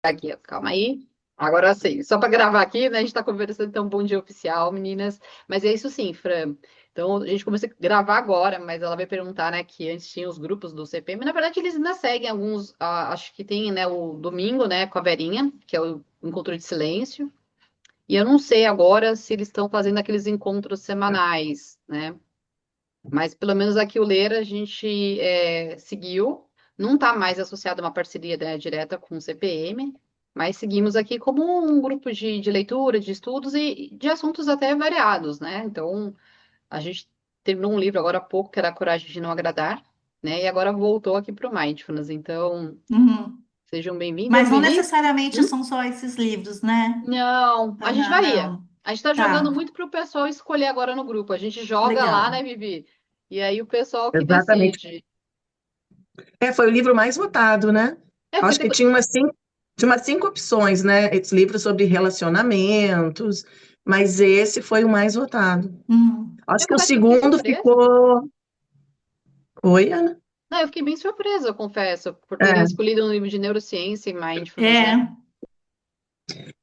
Aqui, ó, calma aí. Agora sim, só para gravar aqui, né? A gente está conversando, então, bom dia oficial, meninas. Mas é isso sim, Fran. Então, a gente começou a gravar agora, mas ela vai perguntar, né, que antes tinha os grupos do CPM. Na verdade, eles ainda seguem alguns, acho que tem, né, o domingo, né, com a Verinha, que é o Encontro de Silêncio. E eu não sei agora se eles estão fazendo aqueles encontros semanais, né? Mas pelo menos aqui o Ler a gente seguiu, não está mais associado a uma parceria, né, direta com o CPM, mas seguimos aqui como um grupo de leitura, de estudos e de assuntos até variados, né? Então, a gente terminou um livro agora há pouco, que era A Coragem de Não Agradar, né? E agora voltou aqui para o Mindfulness. Então, Uhum. sejam bem-vindas, Mas não Vivi. necessariamente Hum? são só esses livros, né? Não, a gente Aham, varia. não. A gente está jogando Tá, muito para o pessoal escolher agora no grupo. A gente joga lá, né, legal. Vivi? E aí o pessoal que Exatamente. decide. Foi o livro mais votado, né? É, porque Acho que tinha umas cinco opções, né? Esse livro sobre relacionamentos, mas esse foi o mais votado. Acho eu que o confesso que eu fiquei segundo surpresa. ficou. Oi, Ana? Não, eu fiquei bem surpresa, eu confesso, por terem É, escolhido um livro de neurociência e mindfulness, né? É,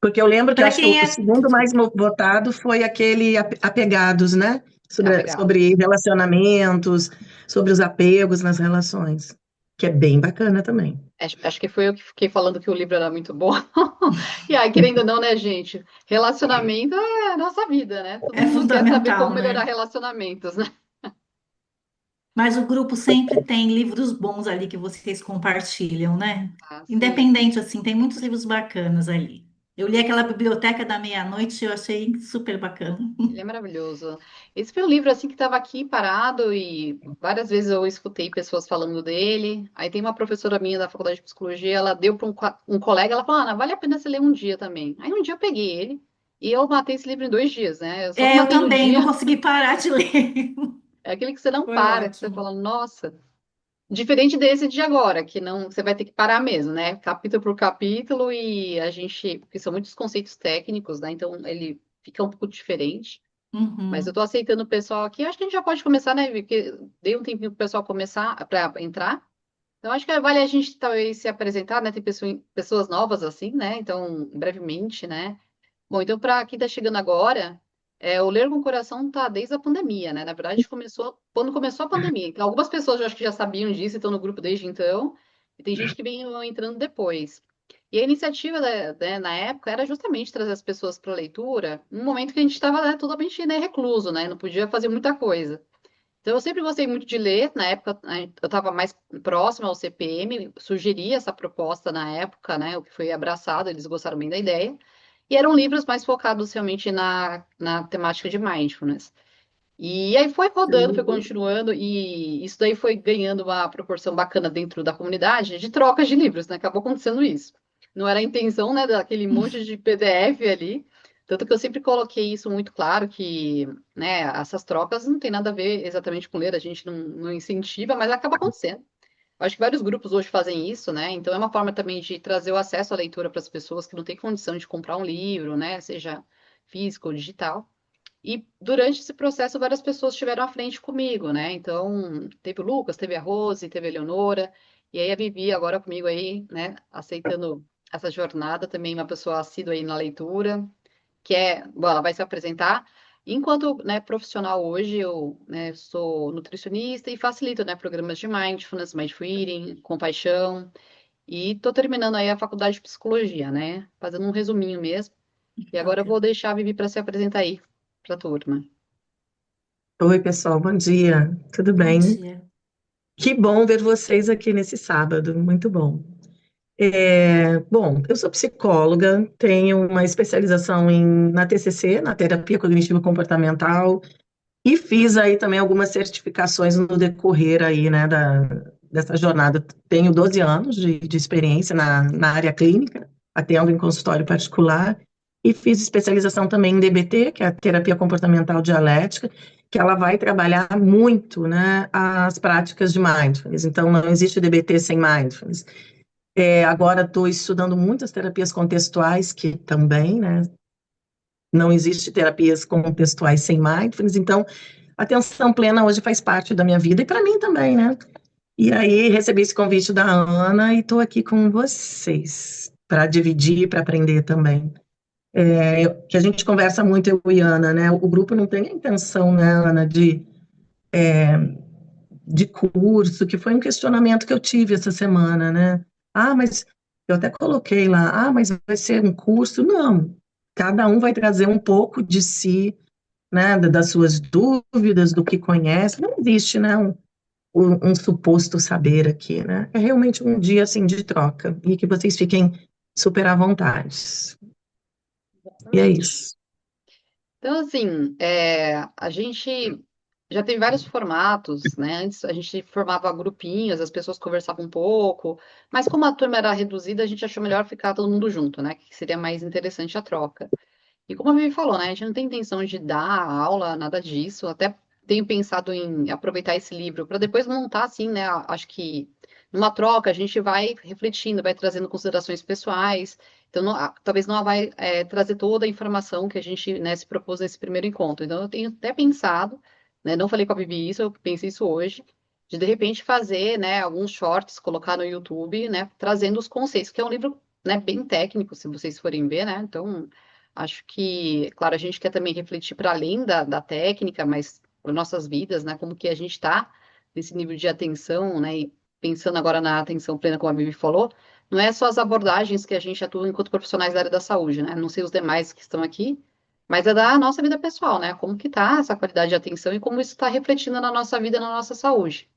porque eu lembro que para acho que o quem é. segundo mais Desculpa. votado foi aquele Apegados, né? Sobre, Apegados. sobre relacionamentos, sobre os apegos nas relações, que é bem bacana também. Acho que foi eu que fiquei falando que o livro era muito bom. E aí, querendo ou não, né, gente? Relacionamento é a nossa vida, né? Todo É mundo quer saber como fundamental, melhorar né? relacionamentos, né? Mas o grupo sempre tem livros bons ali que vocês compartilham, né? Ah, sim. Independente, assim, tem muitos livros bacanas ali. Eu li aquela Biblioteca da Meia-Noite e eu achei super bacana. Ele é maravilhoso. Esse foi um livro assim que estava aqui parado e várias vezes eu escutei pessoas falando dele. Aí tem uma professora minha da faculdade de psicologia, ela deu para um colega, ela falou: Ana, vale a pena você ler um dia também. Aí um dia eu peguei ele e eu matei esse livro em 2 dias, né? Só que eu É, eu matei no também não dia, consegui parar de ler. é aquele que você não Foi para, que você ótimo. fala, nossa. Diferente desse de agora, que não, você vai ter que parar mesmo, né? Capítulo por capítulo e a gente, porque são muitos conceitos técnicos, né? Então ele fica um pouco diferente. Mas eu Uhum. tô aceitando o pessoal aqui. Acho que a gente já pode começar, né? Porque dei um tempinho pro pessoal começar para entrar. Então acho que vale a gente talvez se apresentar, né? Tem pessoas novas assim, né? Então, brevemente, né? Bom, então para quem tá chegando agora, o Ler com o Coração tá desde a pandemia, né? Na verdade, começou quando começou a pandemia. Então, algumas pessoas eu acho que já sabiam disso e estão no grupo desde então. E tem gente que vem entrando depois. E a iniciativa, né, na época era justamente trazer as pessoas para a leitura, num momento que a gente estava, né, totalmente, né, recluso, né, não podia fazer muita coisa. Então, eu sempre gostei muito de ler. Na época, né, eu estava mais próxima ao CPM, sugeri essa proposta na época, né, o que foi abraçado, eles gostaram bem da ideia. E eram livros mais focados realmente na temática de mindfulness. E aí foi rodando, foi continuando, e isso daí foi ganhando uma proporção bacana dentro da comunidade de trocas de livros, né? Acabou acontecendo isso. Não era a intenção, né, daquele monte de PDF ali. Tanto que eu sempre coloquei isso muito claro, que, né, essas trocas não tem nada a ver exatamente com ler, a gente não incentiva, mas acaba acontecendo. Eu acho que vários grupos hoje fazem isso, né? Então é uma forma também de trazer o acesso à leitura para as pessoas que não têm condição de comprar um livro, né? Seja físico ou digital. E durante esse processo, várias pessoas estiveram à frente comigo, né? Então, teve o Lucas, teve a Rose, teve a Eleonora, e aí a Vivi agora comigo aí, né? Aceitando essa jornada, também uma pessoa assídua aí na leitura, bom, ela vai se apresentar. Enquanto, né, profissional hoje, eu, né, sou nutricionista e facilito, né, programas de mindfulness, mindful eating, compaixão, e tô terminando aí a faculdade de psicologia, né? Fazendo um resuminho mesmo. E agora eu vou Bacana. deixar a Vivi para se apresentar aí para a turma. Oi, pessoal, bom dia. Tudo Bom bem? dia. Que bom ver vocês aqui nesse sábado, muito bom. Bom, eu sou psicóloga, tenho uma especialização na TCC, na terapia cognitivo comportamental, e fiz aí também algumas certificações no decorrer aí, né, dessa jornada. Tenho 12 anos de experiência na área clínica, atendo em consultório particular, e fiz especialização também em DBT, que é a terapia comportamental dialética, que ela vai trabalhar muito, né, as práticas de mindfulness. Então, não existe DBT sem mindfulness. Agora estou estudando muitas terapias contextuais, que também, né, não existe terapias contextuais sem mindfulness, então atenção plena hoje faz parte da minha vida e para mim também, né? E aí recebi esse convite da Ana e estou aqui com vocês. para dividir, para aprender também. Que a gente conversa muito, eu e Ana, né? O grupo não tem a intenção, né, Ana, de curso, que foi um questionamento que eu tive essa semana, né? Ah, mas eu até coloquei lá, mas vai ser um curso? Não, cada um vai trazer um pouco de si, né, das suas dúvidas, do que conhece. Não existe, né, um suposto saber aqui, né? É realmente um dia, assim, de troca, e que vocês fiquem super à vontade. E é Exatamente. isso. Então, assim, a gente já teve vários formatos, né? Antes a gente formava grupinhos, as pessoas conversavam um pouco, mas como a turma era reduzida, a gente achou melhor ficar todo mundo junto, né? Que seria mais interessante a troca. E como a Vivi falou, né? A gente não tem intenção de dar aula, nada disso. Até tenho pensado em aproveitar esse livro para depois montar, assim, né? Acho que numa troca a gente vai refletindo, vai trazendo considerações pessoais. Então, talvez não vai trazer toda a informação que a gente, né, se propôs nesse primeiro encontro. Então, eu tenho até pensado, né? Não falei com a Vivi isso, eu pensei isso hoje. De repente fazer, né, alguns shorts, colocar no YouTube, né, trazendo os conceitos, que é um livro, né, bem técnico, se vocês forem ver, né? Então, acho que, claro, a gente quer também refletir para além da técnica, mas para nossas vidas, né? Como que a gente está nesse nível de atenção, né? E pensando agora na atenção plena, como a Bibi falou, não é só as abordagens que a gente atua enquanto profissionais da área da saúde, né? Não sei os demais que estão aqui, mas é da nossa vida pessoal, né? Como que tá essa qualidade de atenção e como isso está refletindo na nossa vida, na nossa saúde.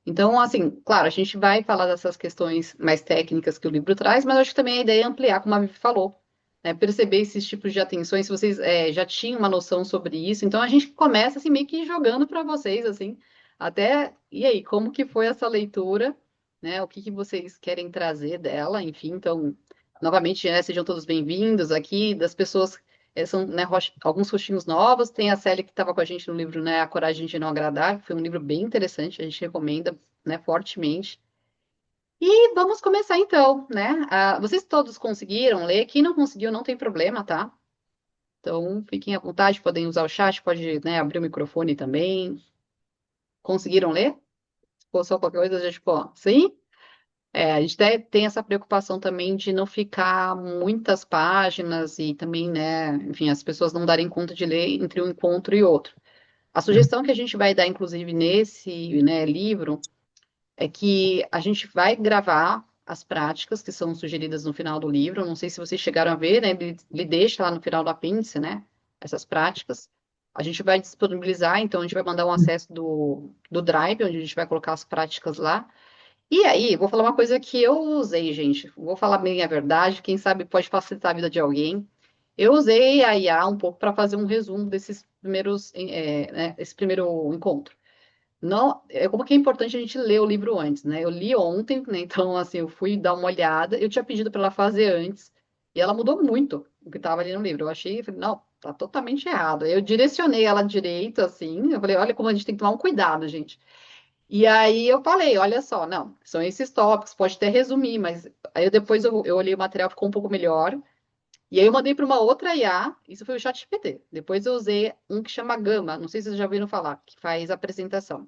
Então, assim, claro, a gente vai falar dessas questões mais técnicas que o livro traz, mas acho que também a ideia é ampliar, como a Vivi falou, né, perceber esses tipos de atenções, se vocês já tinham uma noção sobre isso, então a gente começa, assim, meio que jogando para vocês, assim, até, e aí, como que foi essa leitura, né, o que que vocês querem trazer dela, enfim, então, novamente, né, sejam todos bem-vindos aqui, das pessoas, são, né, alguns rostinhos novos, tem a Célia que estava com a gente no livro, né, A Coragem de Não Agradar, que foi um livro bem interessante, a gente recomenda, né, fortemente. E vamos começar então, né? Vocês todos conseguiram ler? Quem não conseguiu, não tem problema, tá? Então, fiquem à vontade, podem usar o chat, pode, né, abrir o microfone também. Conseguiram ler? Se for só qualquer coisa, a gente, pô, sim? A gente tem essa preocupação também de não ficar muitas páginas e também, né, enfim, as pessoas não darem conta de ler entre um encontro e outro. A sugestão que a gente vai dar, inclusive, nesse, né, livro, é que a gente vai gravar as práticas que são sugeridas no final do livro. Não sei se vocês chegaram a ver, né? Ele deixa lá no final do apêndice, né? Essas práticas. A gente vai disponibilizar, então a gente vai mandar um acesso do Drive, onde a gente vai colocar as práticas lá. E aí, vou falar uma coisa que eu usei, gente. Vou falar bem a verdade, quem sabe pode facilitar a vida de alguém. Eu usei a IA um pouco para fazer um resumo desses primeiros, né, esse primeiro encontro. Não, como que é importante a gente ler o livro antes, né? Eu li ontem, né? Então, assim, eu fui dar uma olhada. Eu tinha pedido para ela fazer antes, e ela mudou muito o que estava ali no livro. Eu achei, falei, não, tá totalmente errado. Eu direcionei ela direito, assim. Eu falei, olha como a gente tem que tomar um cuidado, gente. E aí eu falei, olha só, não, são esses tópicos, pode até resumir, mas aí depois eu olhei o material, ficou um pouco melhor. E aí eu mandei para uma outra IA, isso foi o ChatGPT. Depois eu usei um que chama Gama, não sei se vocês já ouviram falar, que faz apresentação.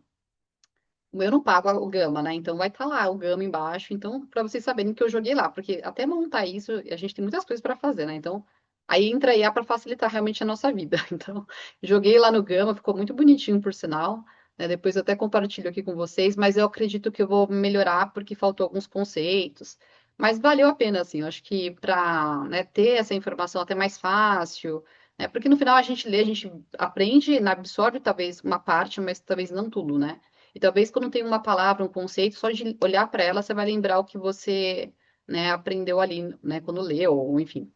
Eu não pago o Gama, né? Então vai estar lá o Gama embaixo. Então, para vocês saberem que eu joguei lá, porque até montar isso, a gente tem muitas coisas para fazer, né? Então, aí entra a IA para facilitar realmente a nossa vida. Então, joguei lá no Gama, ficou muito bonitinho, por sinal. Né? Depois eu até compartilho aqui com vocês, mas eu acredito que eu vou melhorar porque faltou alguns conceitos. Mas valeu a pena, assim. Eu acho que para, né, ter essa informação até mais fácil, né? Porque no final a gente lê, a gente aprende, absorve talvez uma parte, mas talvez não tudo, né? E talvez quando tem uma palavra, um conceito, só de olhar para ela, você vai lembrar o que você, né, aprendeu ali, né, quando leu, ou enfim.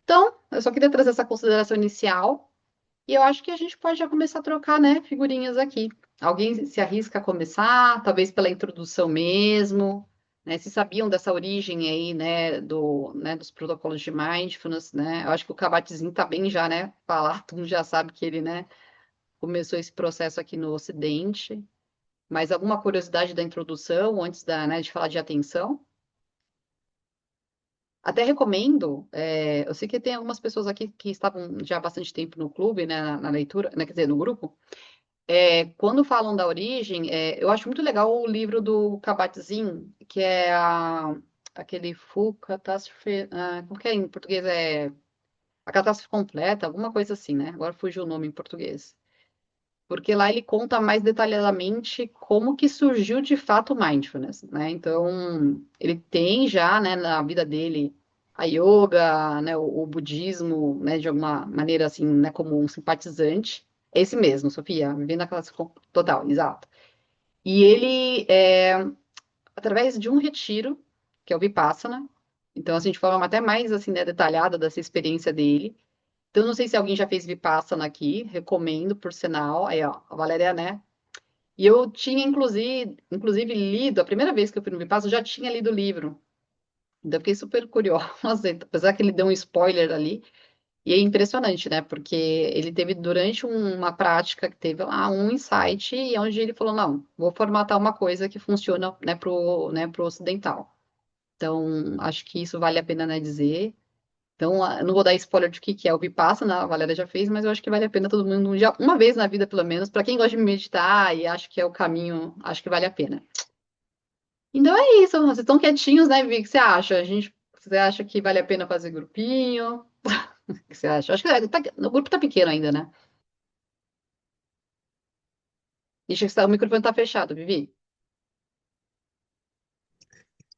Então, eu só queria trazer essa consideração inicial, e eu acho que a gente pode já começar a trocar, né, figurinhas aqui. Alguém se arrisca a começar, talvez pela introdução mesmo, né, se sabiam dessa origem aí, né, dos protocolos de mindfulness, né, eu acho que o Kabat-Zinn tá bem já, né, falar, todo mundo já sabe que ele, né, começou esse processo aqui no Ocidente. Mais alguma curiosidade da introdução, antes né, de falar de atenção? Até recomendo, eu sei que tem algumas pessoas aqui que estavam já há bastante tempo no clube, né, na leitura, né, quer dizer, no grupo. Quando falam da origem, eu acho muito legal o livro do Kabat-Zinn, que é aquele full catástrofe, como que é em português? É a catástrofe completa, alguma coisa assim, né? Agora fugiu o nome em português. Porque lá ele conta mais detalhadamente como que surgiu de fato o mindfulness, né? Então, ele tem já, né, na vida dele a yoga, né, o budismo, né, de alguma maneira assim, né, como um simpatizante. Esse mesmo, Sofia, vivendo a classe total, exato. E ele, através de um retiro, que é o Vipassana, então, assim, de forma até mais, assim, né, detalhada dessa experiência dele. Então, não sei se alguém já fez Vipassana aqui, recomendo, por sinal. Aí, ó, a Valéria, né? E eu tinha, inclusive, lido, a primeira vez que eu fui no Vipassana, eu já tinha lido o livro. Então, eu fiquei super curiosa, apesar que ele deu um spoiler ali. E é impressionante, né? Porque ele teve, durante uma prática, que teve lá um insight, e onde ele falou, não, vou formatar uma coisa que funciona, né, pro ocidental. Então, acho que isso vale a pena, né, dizer. Então, eu não vou dar spoiler de que é o Vipassana, a Valéria já fez, mas eu acho que vale a pena todo mundo, já, uma vez na vida, pelo menos, para quem gosta de meditar e acha que é o caminho, acho que vale a pena. Então é isso, vocês estão quietinhos, né, Vi? O que você acha? Você acha que vale a pena fazer grupinho? O que você acha? Acho que o grupo tá pequeno ainda, né? Deixa que o microfone tá fechado, Vivi.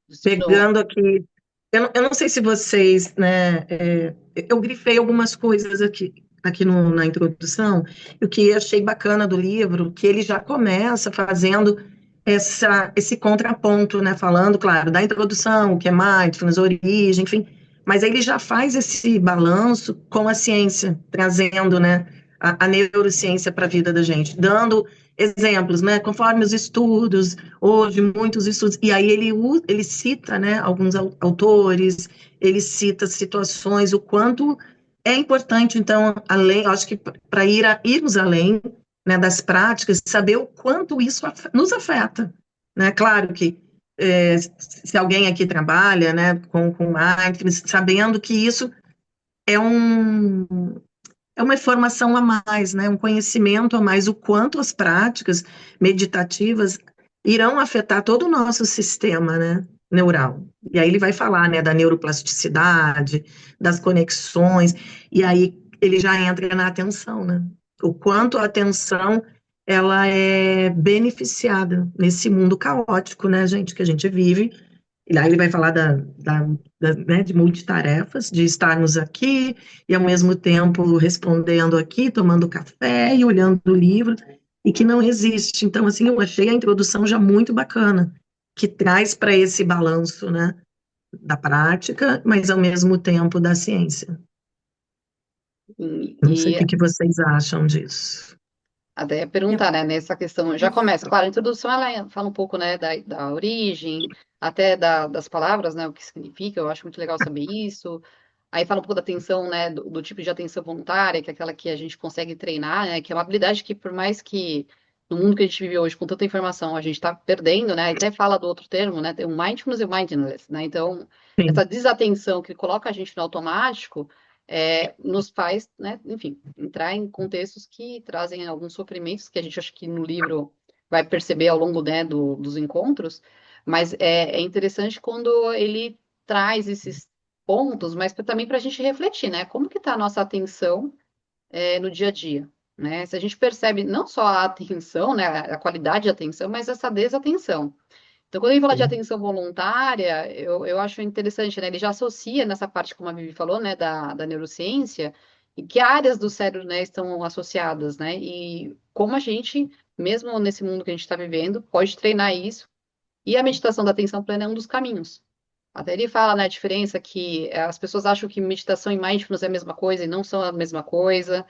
De novo. Pegando aqui, eu não sei se vocês, né, eu grifei algumas coisas aqui na introdução, e o que achei bacana do livro, que ele já começa fazendo esse contraponto, né, falando, claro, da introdução, o que é mindfulness, origem, enfim, mas aí ele já faz esse balanço com a ciência, trazendo, né, a neurociência para a vida da gente, dando exemplos, né, conforme os estudos, hoje muitos estudos, e aí ele cita, né, alguns autores, ele cita situações, o quanto é importante, então, além, acho que para irmos além, né, das práticas, saber o quanto isso nos afeta, né, claro que se alguém aqui trabalha, né, com mindfulness, sabendo que isso é é uma informação a mais, né? Um conhecimento a mais, o quanto as práticas meditativas irão afetar todo o nosso sistema, né, neural. E aí ele vai falar, né, da neuroplasticidade, das conexões, e aí ele já entra na atenção, né? O quanto a atenção ela é beneficiada nesse mundo caótico, né, gente, que a gente vive, e lá ele vai falar né, de multitarefas, de estarmos aqui e ao mesmo tempo respondendo aqui, tomando café e olhando o livro, e que não existe. Então, assim, eu achei a introdução já muito bacana, que traz para esse balanço, né, da prática, mas ao mesmo tempo da ciência. Não sei o E que vocês acham disso. até perguntar, né, nessa questão, já começa, claro, a introdução ela fala um pouco, né, da origem, até das palavras, né, o que significa, eu acho muito legal saber isso. Aí fala um pouco da atenção, né, do tipo de atenção voluntária, que é aquela que a gente consegue treinar, né, que é uma habilidade que, por mais que no mundo que a gente vive hoje, com tanta informação, a gente está perdendo, né, até fala do outro termo, né, tem o mindfulness e o mindfulness, né, então, Sim, essa desatenção que coloca a gente no automático, nos faz, né, enfim, entrar em contextos que trazem alguns sofrimentos que a gente acha que no livro vai perceber ao longo, né, dos encontros, mas é interessante quando ele traz esses pontos, mas também para a gente refletir, né? Como que está a nossa atenção no dia a dia, né? Se a gente percebe não só a atenção, né, a qualidade de atenção, mas essa desatenção. Então, quando ele fala de sim, atenção voluntária, eu acho interessante, né? Ele já associa nessa parte, como a Vivi falou, né, da neurociência, e que áreas do cérebro, né, estão associadas, né? E como a gente, mesmo nesse mundo que a gente está vivendo, pode treinar isso. E a meditação da atenção plena é um dos caminhos. Até ele fala, né, a diferença que as pessoas acham que meditação e mindfulness é a mesma coisa e não são a mesma coisa.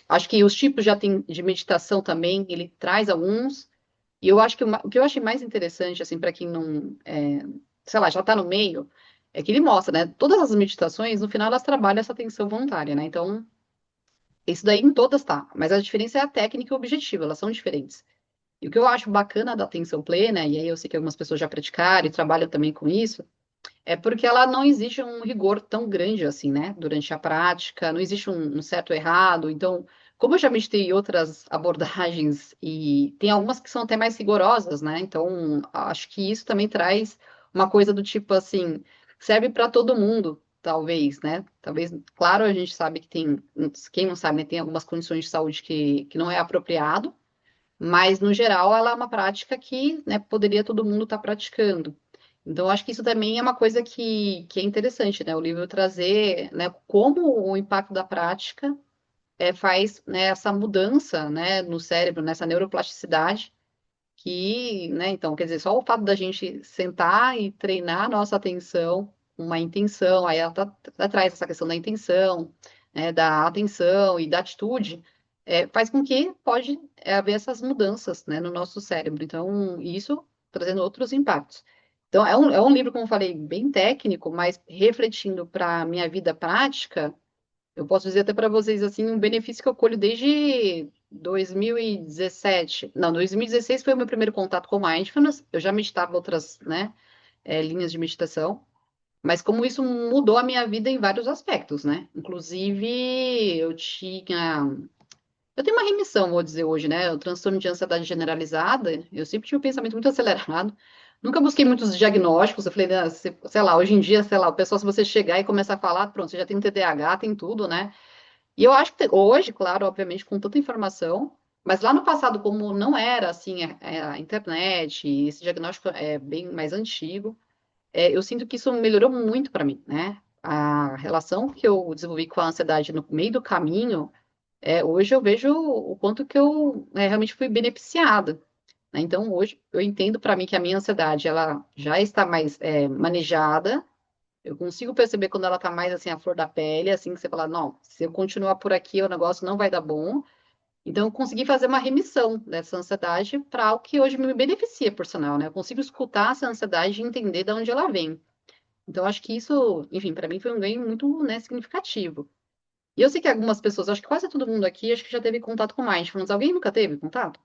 Acho que os tipos de meditação também, ele traz alguns. E eu acho que o que eu achei mais interessante, assim, para quem não, sei lá, já está no meio, é que ele mostra, né, todas as meditações, no final, elas trabalham essa atenção voluntária, né? Então, isso daí em todas tá. Mas a diferença é a técnica e o objetivo, elas são diferentes. E o que eu acho bacana da atenção plena, e aí eu sei que algumas pessoas já praticaram e trabalham também com isso, é porque ela não exige um rigor tão grande assim, né? Durante a prática, não existe um certo ou errado. Então, como eu já meditei em outras abordagens, e tem algumas que são até mais rigorosas, né? Então, acho que isso também traz uma coisa do tipo assim, serve para todo mundo, talvez, né? Talvez, claro, a gente sabe que tem, quem não sabe, né, tem algumas condições de saúde que não é apropriado, mas no geral ela é uma prática que, né, poderia todo mundo estar praticando. Então, acho que isso também é uma coisa que é interessante, né? O livro trazer, né, como o impacto da prática faz, né, essa mudança, né, no cérebro, nessa neuroplasticidade, que, né, então, quer dizer, só o fato da gente sentar e treinar a nossa atenção, uma intenção, aí ela traz essa questão da intenção, né, da atenção e da atitude, faz com que pode haver essas mudanças, né, no nosso cérebro. Então, isso trazendo outros impactos. Então, é um livro, como eu falei, bem técnico, mas refletindo para a minha vida prática, eu posso dizer até para vocês assim um benefício que eu colho desde 2017. Não, 2016 foi o meu primeiro contato com mindfulness. Eu já meditava outras, né, linhas de meditação, mas como isso mudou a minha vida em vários aspectos, né? Inclusive, eu tenho uma remissão, vou dizer hoje, né? O transtorno de ansiedade generalizada. Eu sempre tive um pensamento muito acelerado. Nunca busquei muitos diagnósticos. Eu falei, né, sei lá, hoje em dia, sei lá, o pessoal, se você chegar e começar a falar, pronto, você já tem TDAH, tem tudo, né? E eu acho que hoje, claro, obviamente, com tanta informação, mas lá no passado, como não era assim a internet, e esse diagnóstico é bem mais antigo, eu sinto que isso melhorou muito para mim, né? A relação que eu desenvolvi com a ansiedade no meio do caminho, hoje eu vejo o quanto que eu realmente fui beneficiada, né? Então, hoje eu entendo para mim que a minha ansiedade ela já está mais manejada. Eu consigo perceber quando ela tá mais assim, a flor da pele, assim, que você fala, não, se eu continuar por aqui, o negócio não vai dar bom. Então, eu consegui fazer uma remissão dessa ansiedade para algo que hoje me beneficia, por sinal, né? Eu consigo escutar essa ansiedade e entender de onde ela vem. Então, acho que isso, enfim, para mim foi um ganho muito, né, significativo. E eu sei que algumas pessoas, acho que quase todo mundo aqui, acho que já teve contato com mindfulness. Alguém nunca teve contato?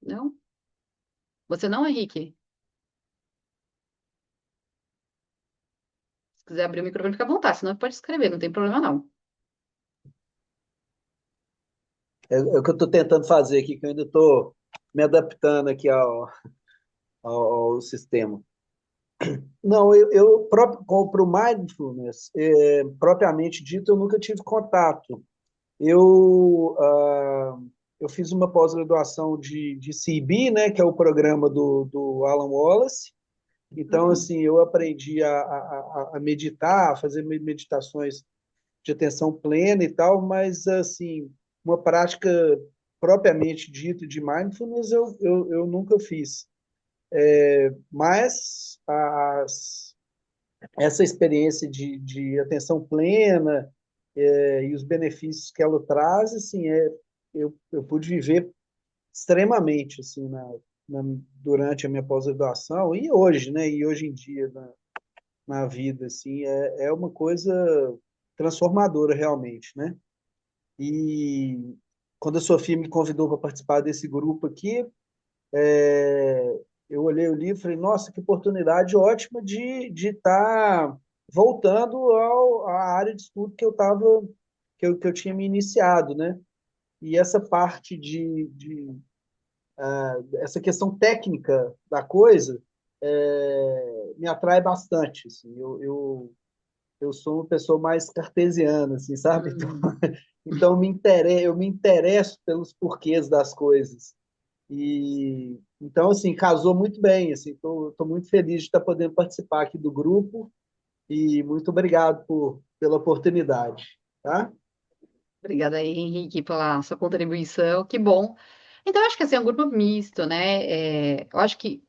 Não? Você não, Henrique? Se quiser abrir o microfone, fica à vontade, senão pode escrever, não tem problema não. É o que eu estou tentando fazer aqui, que eu ainda estou me adaptando aqui ao sistema. Não, eu próprio para o mindfulness, propriamente dito, eu nunca tive contato. Eu, eu fiz uma pós-graduação de CB, né, que é o programa do Alan Wallace. Então, Uhum. assim, eu aprendi a meditar, a fazer meditações de atenção plena e tal, mas, assim, uma prática propriamente dita de mindfulness eu nunca fiz. Mas essa experiência de atenção plena e os benefícios que ela traz, assim, eu pude viver extremamente assim durante a minha pós-graduação e hoje, né? E hoje em dia na vida, assim, é uma coisa transformadora realmente, né? E quando a Sofia me convidou para participar desse grupo aqui, eu olhei o livro e falei, nossa, que oportunidade ótima de estar voltando à área de estudo que eu tava, que eu tinha me iniciado, né? E essa parte essa questão técnica da coisa me atrai bastante, assim. Eu sou uma pessoa mais cartesiana, assim, sabe? Então, Hum. eu me interesso pelos porquês das coisas. E então, assim, casou muito bem. Assim, tô muito feliz de estar podendo participar aqui do grupo e muito obrigado pela oportunidade, tá? Obrigada aí, Henrique, pela sua contribuição. Que bom. Então, eu acho que assim, é um grupo misto, né? Eu acho que,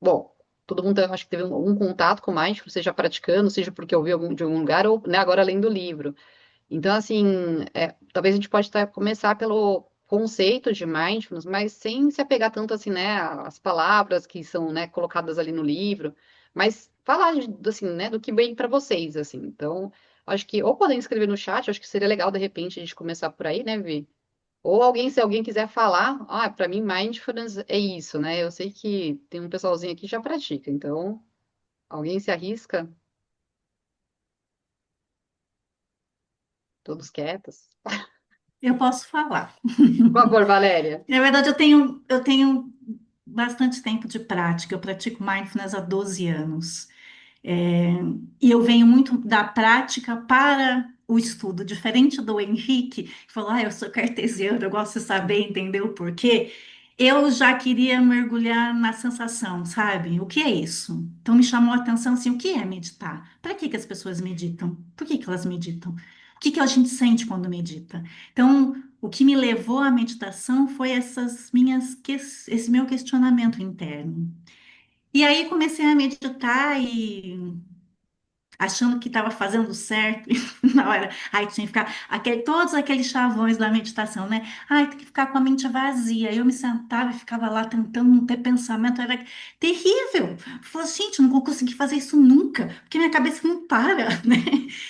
bom, todo mundo acho que teve um contato com mindfulness, seja praticando, seja porque ouviu de algum lugar, ou né, agora lendo o livro. Então, assim, talvez a gente pode começar pelo conceito de mindfulness, mas sem se apegar tanto assim, né, às palavras que são, né, colocadas ali no livro, mas falar assim, né, do que vem para vocês, assim. Então, acho que ou podem escrever no chat, acho que seria legal de repente a gente começar por aí, né, Vi? Ou alguém, se alguém quiser falar, para mim mindfulness é isso, né? Eu sei que tem um pessoalzinho aqui que já pratica, então alguém se arrisca, todos quietos. Eu posso falar. Por favor, Valéria. Na verdade, eu tenho bastante tempo de prática. Eu pratico mindfulness há 12 anos. É, e eu venho muito da prática para o estudo, diferente do Henrique, que falou, eu sou cartesiano, eu gosto de saber, entender o porquê. Eu já queria mergulhar na sensação, sabe? O que é isso? Então me chamou a atenção assim, o que é meditar? Para que que as pessoas meditam? Por que que elas meditam? O que que a gente sente quando medita? Então, o que me levou à meditação foi esse meu questionamento interno. E aí comecei a meditar e achando que estava fazendo certo, e na hora, aí tinha que ficar todos aqueles chavões da meditação, né? Ai, tem que ficar com a mente vazia. Eu me sentava e ficava lá tentando não ter pensamento, era terrível. Eu falei, gente, não vou conseguir fazer isso nunca, porque minha cabeça não para, né?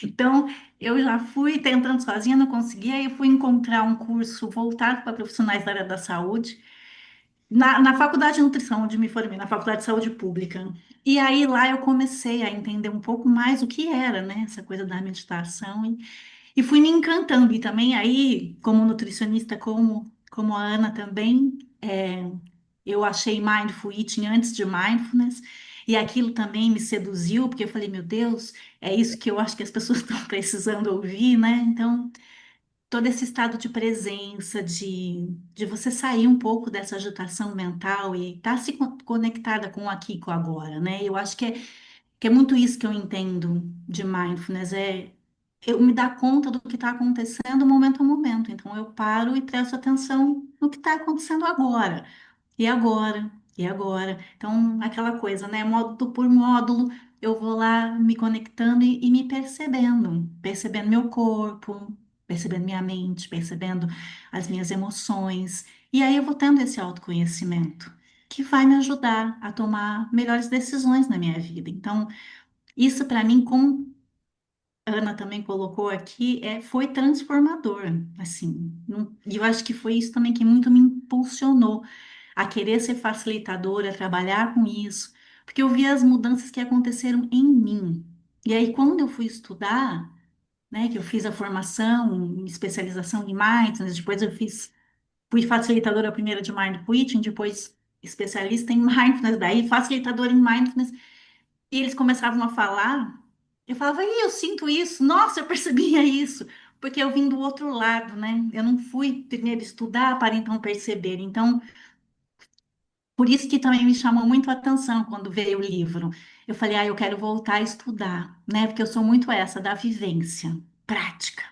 Então, eu já fui tentando sozinha, não conseguia, aí eu fui encontrar um curso voltado para profissionais da área da saúde. Na faculdade de nutrição, onde me formei, na faculdade de saúde pública. E aí lá eu comecei a entender um pouco mais o que era, né, essa coisa da meditação e fui me encantando. E também aí, como nutricionista, como a Ana também, eu achei Mindful Eating antes de Mindfulness. E aquilo também me seduziu, porque eu falei, meu Deus, é isso que eu acho que as pessoas estão precisando ouvir, né? Então, todo esse estado de presença, de você sair um pouco dessa agitação mental e estar se conectada com o aqui e com o agora, né? Eu acho que é muito isso que eu entendo de mindfulness, eu me dar conta do que está acontecendo momento a momento. Então eu paro e presto atenção no que está acontecendo agora. E agora? E agora? Então, aquela coisa, né? Módulo por módulo, eu vou lá me conectando e me percebendo, percebendo meu corpo, percebendo minha mente, percebendo as minhas emoções. E aí eu vou tendo esse autoconhecimento que vai me ajudar a tomar melhores decisões na minha vida. Então, isso para mim, como a Ana também colocou aqui, foi transformador, assim. E eu acho que foi isso também que muito me impulsionou a querer ser facilitadora, a trabalhar com isso, porque eu vi as mudanças que aconteceram em mim. E aí, quando eu fui estudar, né, que eu fiz a formação, especialização em mindfulness, depois fui facilitadora primeira de Mindful Eating, depois especialista em mindfulness, daí facilitadora em mindfulness, e eles começavam a falar, eu falava, "Ih, eu sinto isso, nossa, eu percebia isso, porque eu vim do outro lado, né? Eu não fui primeiro estudar para então perceber. Então, por isso que também me chamou muito a atenção quando veio o livro. Eu falei, eu quero voltar a estudar, né? Porque eu sou muito essa da vivência, prática.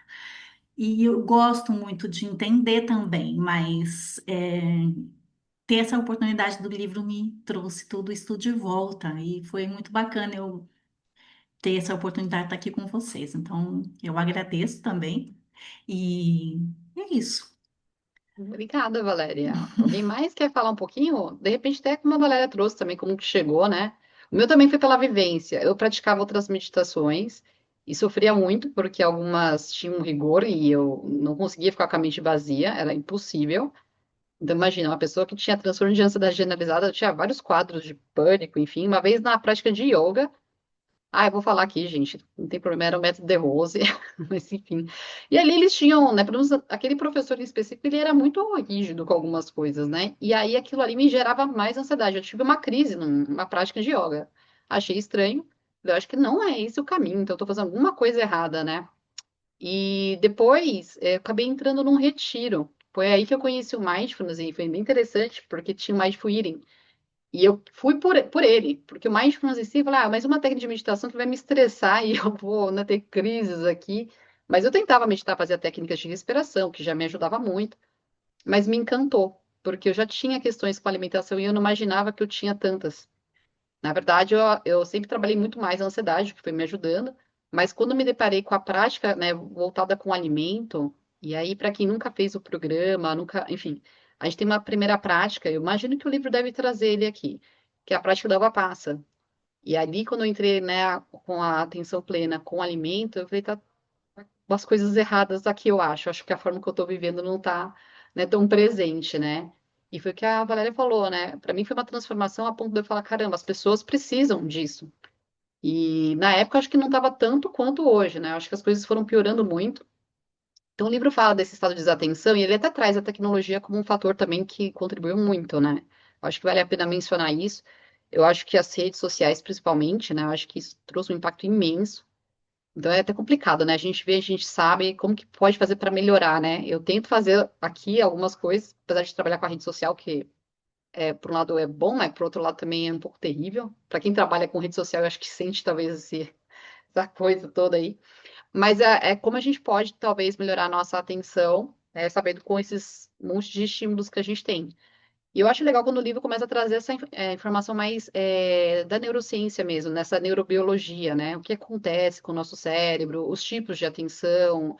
E eu gosto muito de entender também, mas ter essa oportunidade do livro me trouxe tudo isso de volta. E foi muito bacana eu ter essa oportunidade de estar aqui com vocês. Então, eu agradeço também. E é isso. Obrigada, Valéria. Alguém mais quer falar um pouquinho? De repente, até como a Valéria trouxe também, como que chegou, né? O meu também foi pela vivência. Eu praticava outras meditações e sofria muito, porque algumas tinham um rigor e eu não conseguia ficar com a mente vazia, era impossível. Então, imagina, uma pessoa que tinha transtorno de ansiedade generalizada, tinha vários quadros de pânico, enfim. Uma vez na prática de yoga, eu vou falar aqui, gente, não tem problema, era o método de Rose, mas enfim. E ali eles tinham, né, pelo menos aquele professor em específico, ele era muito rígido com algumas coisas, né? E aí aquilo ali me gerava mais ansiedade. Eu tive uma crise numa prática de yoga. Achei estranho, eu acho que não é esse o caminho, então eu tô fazendo alguma coisa errada, né? E depois, acabei entrando num retiro. Foi aí que eu conheci o Mindfulness e foi bem interessante, porque tinha o Mindful Eating. E eu fui por ele, porque o mindfulness em si, eu falei, mas uma técnica de meditação que vai me estressar e eu vou, né, ter crises aqui. Mas eu tentava meditar, fazia técnicas de respiração, que já me ajudava muito, mas me encantou, porque eu já tinha questões com alimentação e eu não imaginava que eu tinha tantas. Na verdade, eu sempre trabalhei muito mais a ansiedade, que foi me ajudando, mas quando me deparei com a prática, né, voltada com o alimento, e aí, para quem nunca fez o programa, nunca, enfim, a gente tem uma primeira prática, eu imagino que o livro deve trazer ele aqui, que é a prática da uva passa. E ali, quando eu entrei, né, com a atenção plena com o alimento, eu falei, tá umas coisas erradas aqui, eu acho. Acho que a forma que eu tô vivendo não tá, né, tão presente, né? E foi o que a Valéria falou, né? Para mim foi uma transformação a ponto de eu falar, caramba, as pessoas precisam disso. E na época acho que não estava tanto quanto hoje, né? Acho que as coisas foram piorando muito. Então o livro fala desse estado de desatenção e ele até traz a tecnologia como um fator também que contribuiu muito, né? Acho que vale a pena mencionar isso. Eu acho que as redes sociais, principalmente, né? Eu acho que isso trouxe um impacto imenso. Então é até complicado, né? A gente vê, a gente sabe como que pode fazer para melhorar, né? Eu tento fazer aqui algumas coisas, apesar de trabalhar com a rede social, que por um lado é bom, mas por outro lado também é um pouco terrível. Para quem trabalha com rede social, eu acho que sente talvez essa coisa toda aí. Mas é como a gente pode talvez melhorar a nossa atenção, né? Sabendo com esses montes de estímulos que a gente tem. E eu acho legal quando o livro começa a trazer essa informação mais da neurociência mesmo, nessa neurobiologia, né? O que acontece com o nosso cérebro, os tipos de atenção.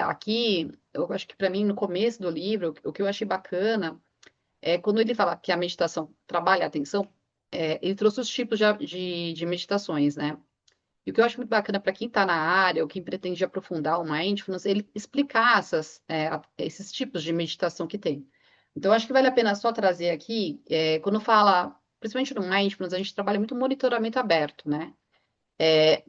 Aqui, eu acho que para mim, no começo do livro, o que eu achei bacana é quando ele fala que a meditação trabalha a atenção, ele trouxe os tipos de meditações, né? E o que eu acho muito bacana para quem está na área ou quem pretende aprofundar o mindfulness, ele explicar esses tipos de meditação que tem. Então, acho que vale a pena só trazer aqui, quando fala, principalmente no mindfulness, a gente trabalha muito monitoramento aberto, né?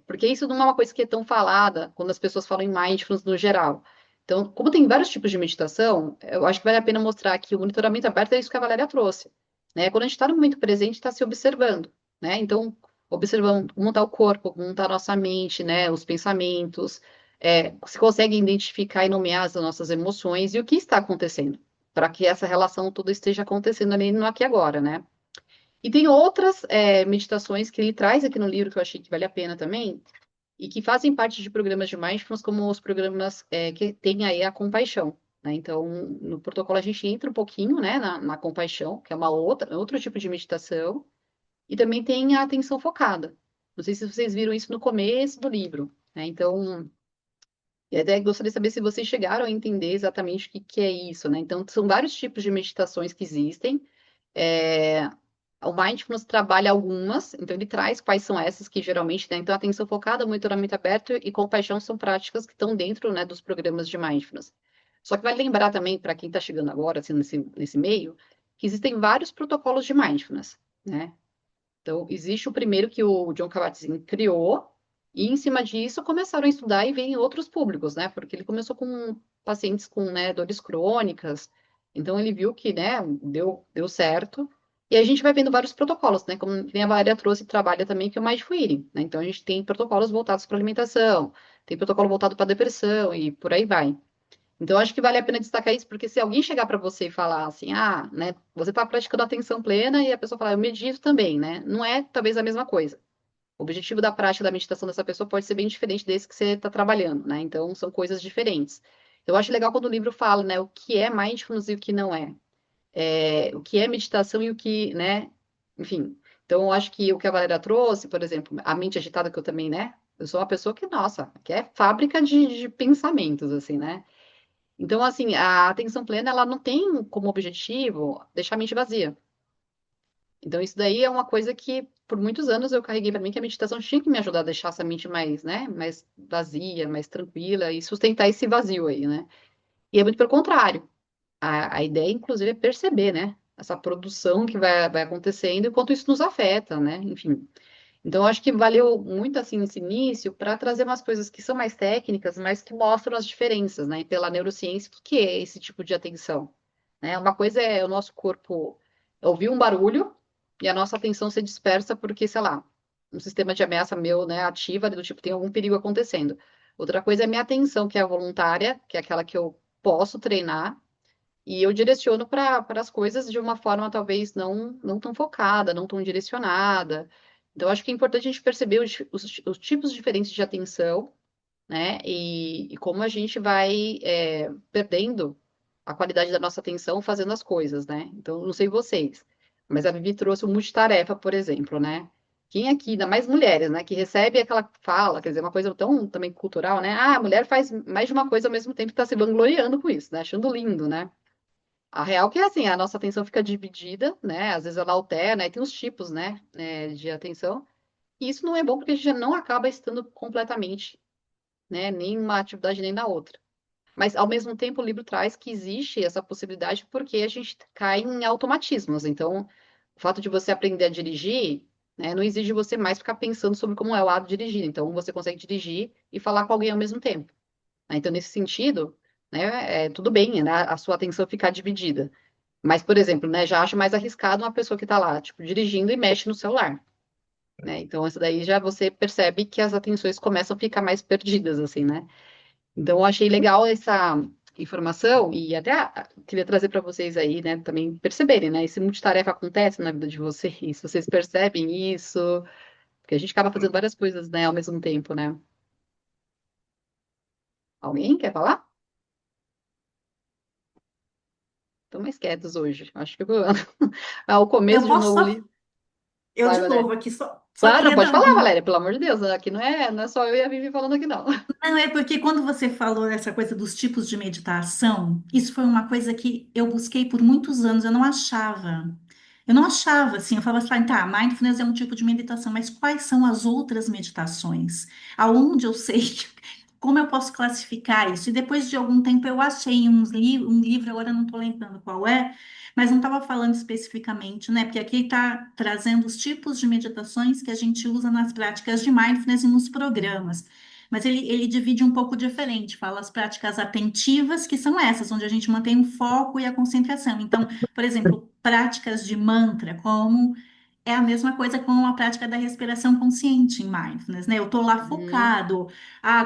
Porque isso não é uma coisa que é tão falada quando as pessoas falam em mindfulness no geral. Então, como tem vários tipos de meditação, eu acho que vale a pena mostrar que o monitoramento aberto é isso que a Valéria trouxe, né? Quando a gente está no momento presente, está se observando, né? Então, observando como está o corpo, como está a nossa mente, né? Os pensamentos, se consegue identificar e nomear as nossas emoções e o que está acontecendo, para que essa relação toda esteja acontecendo ali no aqui e agora, né? E tem outras meditações que ele traz aqui no livro que eu achei que vale a pena também, e que fazem parte de programas de mindfulness, como os programas que têm aí a compaixão, né? Então, no protocolo a gente entra um pouquinho, né, na compaixão, que é outro tipo de meditação, e também tem a atenção focada. Não sei se vocês viram isso no começo do livro, né? Então, eu até gostaria de saber se vocês chegaram a entender exatamente o que que é isso, né? Então, são vários tipos de meditações que existem. É, o Mindfulness trabalha algumas, então ele traz quais são essas que geralmente, né? Então, atenção focada, monitoramento aberto e compaixão são práticas que estão dentro, né, dos programas de Mindfulness. Só que vale lembrar também, para quem está chegando agora, assim, nesse meio, que existem vários protocolos de Mindfulness, né? Então, existe o primeiro que o John Kabat-Zinn criou, e em cima disso começaram a estudar e ver em outros públicos, né? Porque ele começou com pacientes com, né, dores crônicas, então ele viu que, né, deu certo. E a gente vai vendo vários protocolos, né? Como nem a Valéria trouxe, trabalha também, que é o Mindful Eating, né? Então a gente tem protocolos voltados para alimentação, tem protocolo voltado para depressão e por aí vai. Então, acho que vale a pena destacar isso, porque se alguém chegar para você e falar assim, né, você está praticando atenção plena e a pessoa falar, eu medito também, né? Não é talvez a mesma coisa. O objetivo da prática da meditação dessa pessoa pode ser bem diferente desse que você está trabalhando, né? Então, são coisas diferentes. Eu acho legal quando o livro fala, né, o que é mindfulness e o que não é. O que é meditação e o que, né? Enfim. Então, eu acho que o que a Valéria trouxe, por exemplo, a mente agitada, que eu também, né? Eu sou uma pessoa que, nossa, que é fábrica de pensamentos, assim, né? Então, assim, a atenção plena, ela não tem como objetivo deixar a mente vazia. Então, isso daí é uma coisa que, por muitos anos, eu carreguei para mim, que a meditação tinha que me ajudar a deixar essa mente mais, né, mais vazia, mais tranquila e sustentar esse vazio aí, né? E é muito pelo contrário. A ideia, inclusive, é perceber, né, essa produção que vai acontecendo e quanto isso nos afeta, né? Enfim. Então, eu acho que valeu muito, assim, nesse início para trazer umas coisas que são mais técnicas, mas que mostram as diferenças, né? Pela neurociência, o que é esse tipo de atenção, né? Uma coisa é o nosso corpo ouvir um barulho e a nossa atenção se dispersa porque, sei lá, um sistema de ameaça meu, né, ativa, do tipo, tem algum perigo acontecendo. Outra coisa é a minha atenção, que é a voluntária, que é aquela que eu posso treinar, e eu direciono para as coisas de uma forma talvez não tão focada, não tão direcionada. Então, acho que é importante a gente perceber os tipos diferentes de atenção, né? E como a gente vai perdendo a qualidade da nossa atenção fazendo as coisas, né? Então, não sei vocês, mas a Vivi trouxe o multitarefa, por exemplo, né? Quem aqui, ainda mais mulheres, né, que recebe aquela fala, quer dizer, uma coisa tão também cultural, né? Ah, a mulher faz mais de uma coisa ao mesmo tempo e está se vangloriando com isso, né? Achando lindo, né? A real que é assim, a nossa atenção fica dividida, né? Às vezes ela alterna, e tem os tipos, né, de atenção. E isso não é bom porque a gente não acaba estando completamente, né, nem uma atividade nem na outra. Mas, ao mesmo tempo, o livro traz que existe essa possibilidade porque a gente cai em automatismos. Então, o fato de você aprender a dirigir, né, não exige você mais ficar pensando sobre como é o ato de dirigir. Então, você consegue dirigir e falar com alguém ao mesmo tempo, né? Então, nesse sentido, né, tudo bem, né, a sua atenção ficar dividida. Mas, por exemplo, né, já acho mais arriscado uma pessoa que está lá, tipo, dirigindo e mexe no celular, né? Então, isso daí já você percebe que as atenções começam a ficar mais perdidas, assim, né? Então, eu achei legal essa informação e até queria trazer para vocês aí, né, também perceberem, né? Esse multitarefa acontece na vida de vocês, vocês percebem isso, porque a gente acaba fazendo várias coisas, né, ao mesmo tempo, né? Alguém quer falar? Estão mais quietos hoje. Acho que o Eu começo de um posso novo só, livro. eu Vai, de Valéria. novo aqui, só Claro, não queria pode dar falar, Valéria, pelo amor de Deus. Aqui não é só eu e a Vivi falando aqui, não. Não, é porque quando você falou essa coisa dos tipos de meditação, isso foi uma coisa que eu busquei por muitos anos, eu não achava. Eu não achava, assim, eu falava assim, tá, mindfulness é um tipo de meditação, mas quais são as outras meditações? Aonde eu sei, como eu posso classificar isso? E depois de algum tempo eu achei um livro, agora eu não estou lembrando qual é, mas não estava falando especificamente, né? Porque aqui está trazendo os tipos de meditações que a gente usa nas práticas de mindfulness e nos programas. Mas ele divide um pouco diferente, fala as práticas atentivas, que são essas, onde a gente mantém o foco e a concentração. Então, por exemplo, práticas de mantra, como é a mesma coisa com a prática da respiração consciente em mindfulness, né? Eu tô lá Uhum, focado.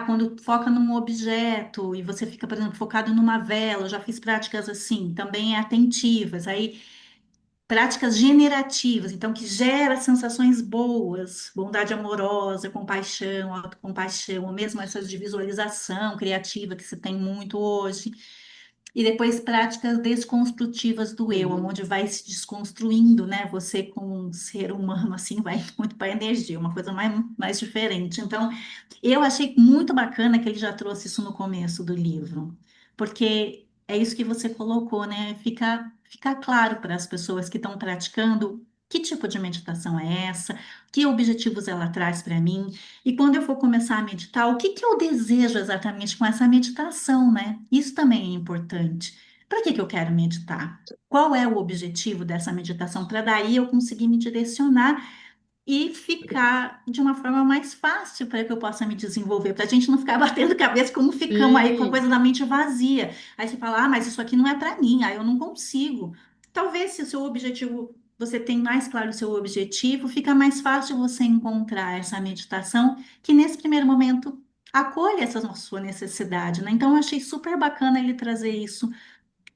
Quando foca num objeto e você fica, por exemplo, focado numa vela, eu já fiz práticas assim, também atentivas. Aí práticas generativas, então que gera sensações boas, bondade amorosa, compaixão, autocompaixão, ou mesmo essas de visualização criativa que se tem muito hoje. E depois práticas desconstrutivas do eu, uhum, onde vai se desconstruindo, né? Você como um ser humano, assim, vai muito para a energia, uma coisa mais diferente. Então, eu achei muito bacana que ele já trouxe isso no começo do livro, porque é isso que você colocou, né? Fica claro para as pessoas que estão praticando que tipo de meditação é essa, que objetivos ela traz para mim, e quando eu for começar a meditar, o que que eu desejo exatamente com essa meditação, né? Isso também é importante. Para que que eu quero meditar? Qual é o objetivo dessa meditação? Para daí eu conseguir me direcionar e ficar de uma forma mais fácil para que eu possa me desenvolver, para a gente não ficar batendo cabeça como ficamos aí com sim. coisa da mente vazia. Aí você fala, mas isso aqui não é para mim, aí eu não consigo. Talvez se o seu objetivo, você tem mais claro o seu objetivo, fica mais fácil você encontrar essa meditação que nesse primeiro momento acolhe essa sua necessidade, né? Então eu achei super bacana ele trazer isso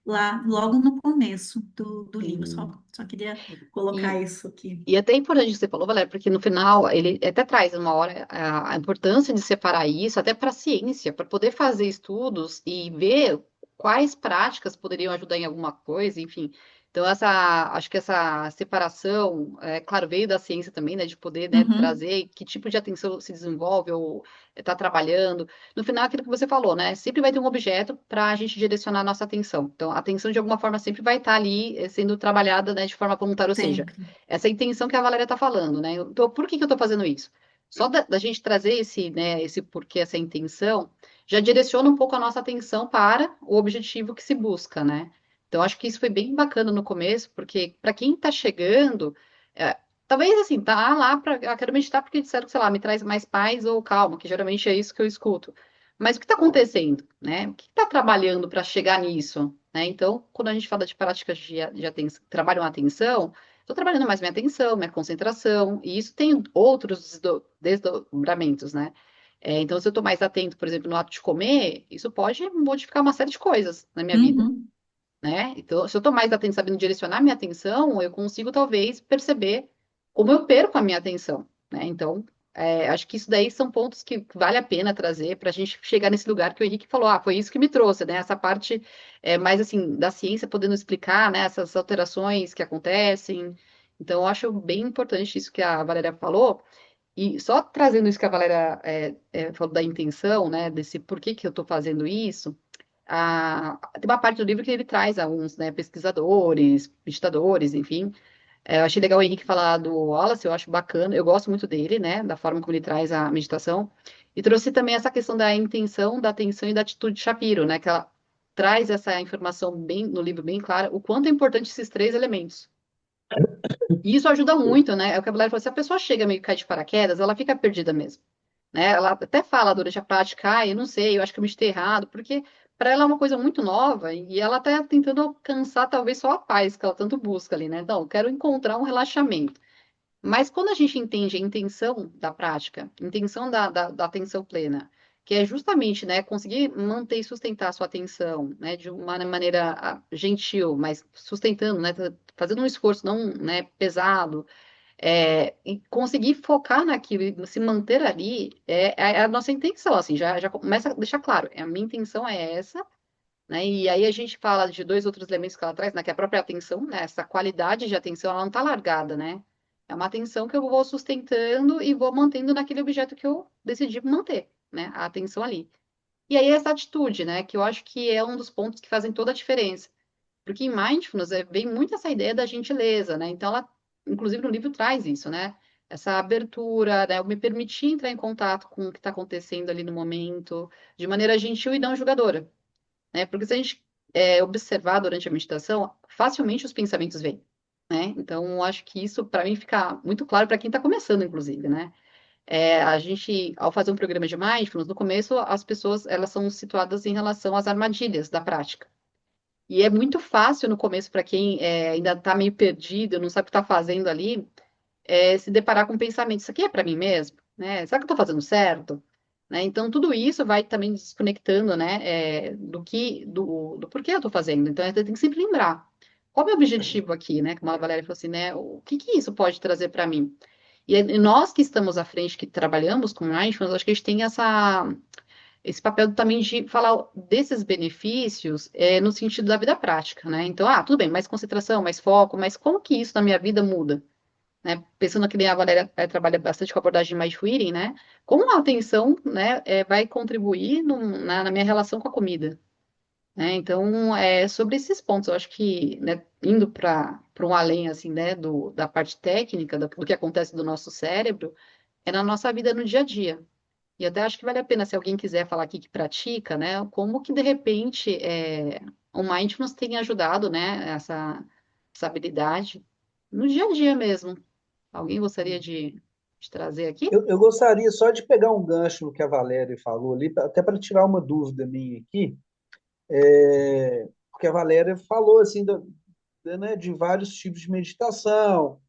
lá logo no começo do livro. Sim. Só queria colocar E, isso aqui. e até é importante o que você falou, Valéria, porque no final ele até traz uma hora a importância de separar isso, até para a ciência, para poder fazer estudos e ver quais práticas poderiam ajudar em alguma coisa, enfim. Então, acho que essa separação, claro, veio da ciência também, né, de poder, né, Uhum. trazer que tipo de atenção se desenvolve ou está trabalhando. No final, aquilo que você falou, né, sempre vai ter um objeto para a gente direcionar a nossa atenção. Então, a atenção, de alguma forma, sempre vai estar ali sendo trabalhada, né, de forma voluntária, ou seja, Sempre. essa intenção que a Valéria está falando, né? Então, por que que eu estou fazendo isso? Só da gente trazer esse, né, esse porquê, essa intenção, já direciona um pouco a nossa atenção para o objetivo que se busca, né? Então, acho que isso foi bem bacana no começo, porque para quem está chegando, é, talvez assim, tá lá para, eu quero meditar porque disseram que, sei lá, me traz mais paz ou calma, que geralmente é isso que eu escuto. Mas o que está acontecendo, né? O que está trabalhando para chegar nisso, né? Então, quando a gente fala de práticas de atenção, trabalham a atenção, estou trabalhando mais minha atenção, minha concentração, e isso tem outros desdobramentos, né? Então, se eu estou mais atento, por exemplo, no ato de comer, isso pode modificar uma série de coisas na minha vida, Uhum. né? Então, se eu estou mais atento, sabendo direcionar minha atenção, eu consigo talvez perceber como eu perco a minha atenção, né? Então, acho que isso daí são pontos que vale a pena trazer para a gente chegar nesse lugar que o Henrique falou, foi isso que me trouxe, né? Essa parte mais assim da ciência podendo explicar, né? Essas alterações que acontecem. Então, eu acho bem importante isso que a Valéria falou. E só trazendo isso que a Valéria falou da intenção, né? Desse por que que eu estou fazendo isso. Tem uma parte do livro que ele traz alguns, né, pesquisadores, meditadores, enfim. Eu achei legal o Henrique falar do Wallace, eu acho bacana, eu gosto muito dele, né, da forma como ele traz a meditação. E trouxe também essa questão da intenção, da atenção e da atitude de Shapiro, né, que ela traz essa informação bem no livro bem clara, o quanto é importante esses três elementos. E isso ajuda muito, né? É o que a Valéria falou, se a pessoa chega meio que cai de paraquedas, ela fica perdida mesmo, né? Ela até fala durante a prática, eu não sei, eu acho que eu meditei errado, porque para ela é uma coisa muito nova e ela está tentando alcançar talvez só a paz que ela tanto busca ali, né? Então, eu quero encontrar um relaxamento. Mas quando a gente entende a intenção da prática, a intenção da atenção plena, que é justamente, né, conseguir manter e sustentar a sua atenção, né, de uma maneira gentil, mas sustentando, né, fazendo um esforço não, né, pesado, e conseguir focar naquilo e se manter ali, é a nossa intenção, assim, já começa a deixar claro, a minha intenção é essa, né, e aí a gente fala de dois outros elementos que ela traz, né, que é a própria atenção, né, essa qualidade de atenção, ela não está largada, né, é uma atenção que eu vou sustentando e vou mantendo naquele objeto que eu decidi manter, né, a atenção ali. E aí essa atitude, né, que eu acho que é um dos pontos que fazem toda a diferença. Porque em mindfulness vem muito essa ideia da gentileza, né? Então ela, inclusive no livro traz isso, né? Essa abertura, né? Eu me permitir entrar em contato com o que está acontecendo ali no momento, de maneira gentil e não julgadora, né? Porque se a gente observar durante a meditação, facilmente os pensamentos vêm, né? Então eu acho que isso para mim fica muito claro para quem está começando, inclusive, né? A gente, ao fazer um programa de mindfulness, no começo as pessoas elas são situadas em relação às armadilhas da prática. E é muito fácil no começo para quem ainda está meio perdido, não sabe o que está fazendo ali, se deparar com o pensamento, isso aqui é para mim mesmo? Né? Será que eu estou fazendo certo? Né? Então, tudo isso vai também desconectando, né, do porquê eu estou fazendo. Então, eu tenho que sempre lembrar. Qual é o meu objetivo aqui, né? Como a Valéria falou assim, né? O que que isso pode trazer para mim? E nós que estamos à frente, que trabalhamos com mindfulness, acho que a gente tem esse papel também de falar desses benefícios no sentido da vida prática, né? Então, tudo bem, mais concentração, mais foco, mas como que isso na minha vida muda? Né? Pensando que nem a Valéria trabalha bastante com a abordagem de mindful eating, né? Como a atenção, né, vai contribuir na minha relação com a comida, né? Então, sobre esses pontos, eu acho que, né, indo para um além, assim, né, da parte técnica, do que acontece do nosso cérebro, é na nossa vida no dia a dia. E até acho que vale a pena, se alguém quiser falar aqui que pratica, né? Como que, de repente, o mindfulness tem ajudado, né? Essa habilidade no dia a dia mesmo. Alguém gostaria de trazer aqui? Eu gostaria só de pegar um gancho no que a Valéria falou ali, até para tirar uma dúvida minha aqui, porque a Valéria falou assim né, de vários tipos de meditação,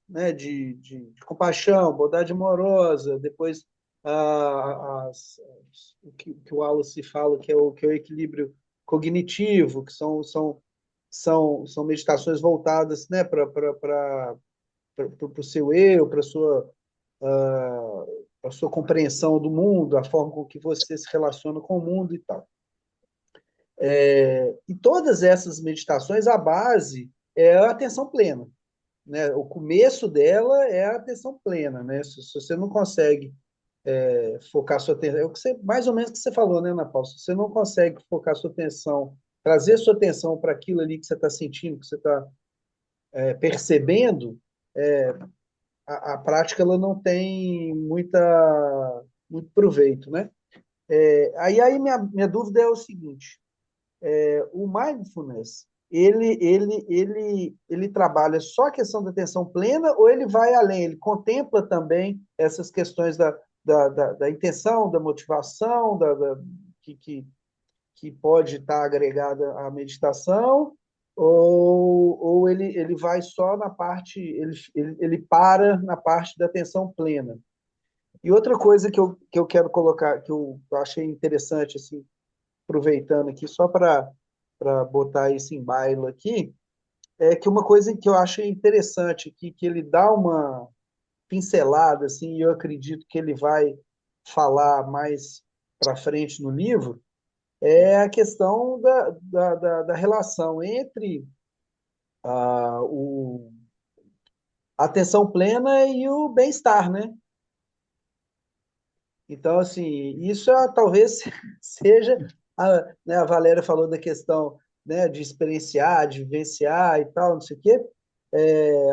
né, de compaixão, bondade amorosa, depois o que o Wallace fala que é o equilíbrio cognitivo, que são meditações voltadas, né, para o seu eu, para a sua compreensão do mundo, a forma com que você se relaciona com o mundo e tal. E todas essas meditações, a base é a atenção plena, né? O começo dela é a atenção plena, né? Se você não consegue focar sua atenção, é o que você, mais ou menos o que você falou, né, Ana Paula? Se você não consegue focar sua atenção, trazer sua atenção para aquilo ali que você está sentindo, que você está percebendo, a prática ela não tem muito proveito, né? Aí minha dúvida é o seguinte: o mindfulness ele trabalha só a questão da atenção plena ou ele vai além? Ele contempla também essas questões da intenção, da motivação, que, que pode estar agregada à meditação, ou ele vai só na parte, ele para na parte da atenção plena. E outra coisa que eu quero colocar, que eu achei interessante, assim, aproveitando aqui, só para botar isso em baila aqui, é que uma coisa que eu achei interessante aqui, que ele dá uma pincelada, assim, e eu acredito que ele vai falar mais para frente no livro, é a questão da relação entre a atenção plena e o bem-estar, né? Então, assim, isso talvez seja, né, a Valéria falou da questão, né, de experienciar, de vivenciar e tal, não sei o quê.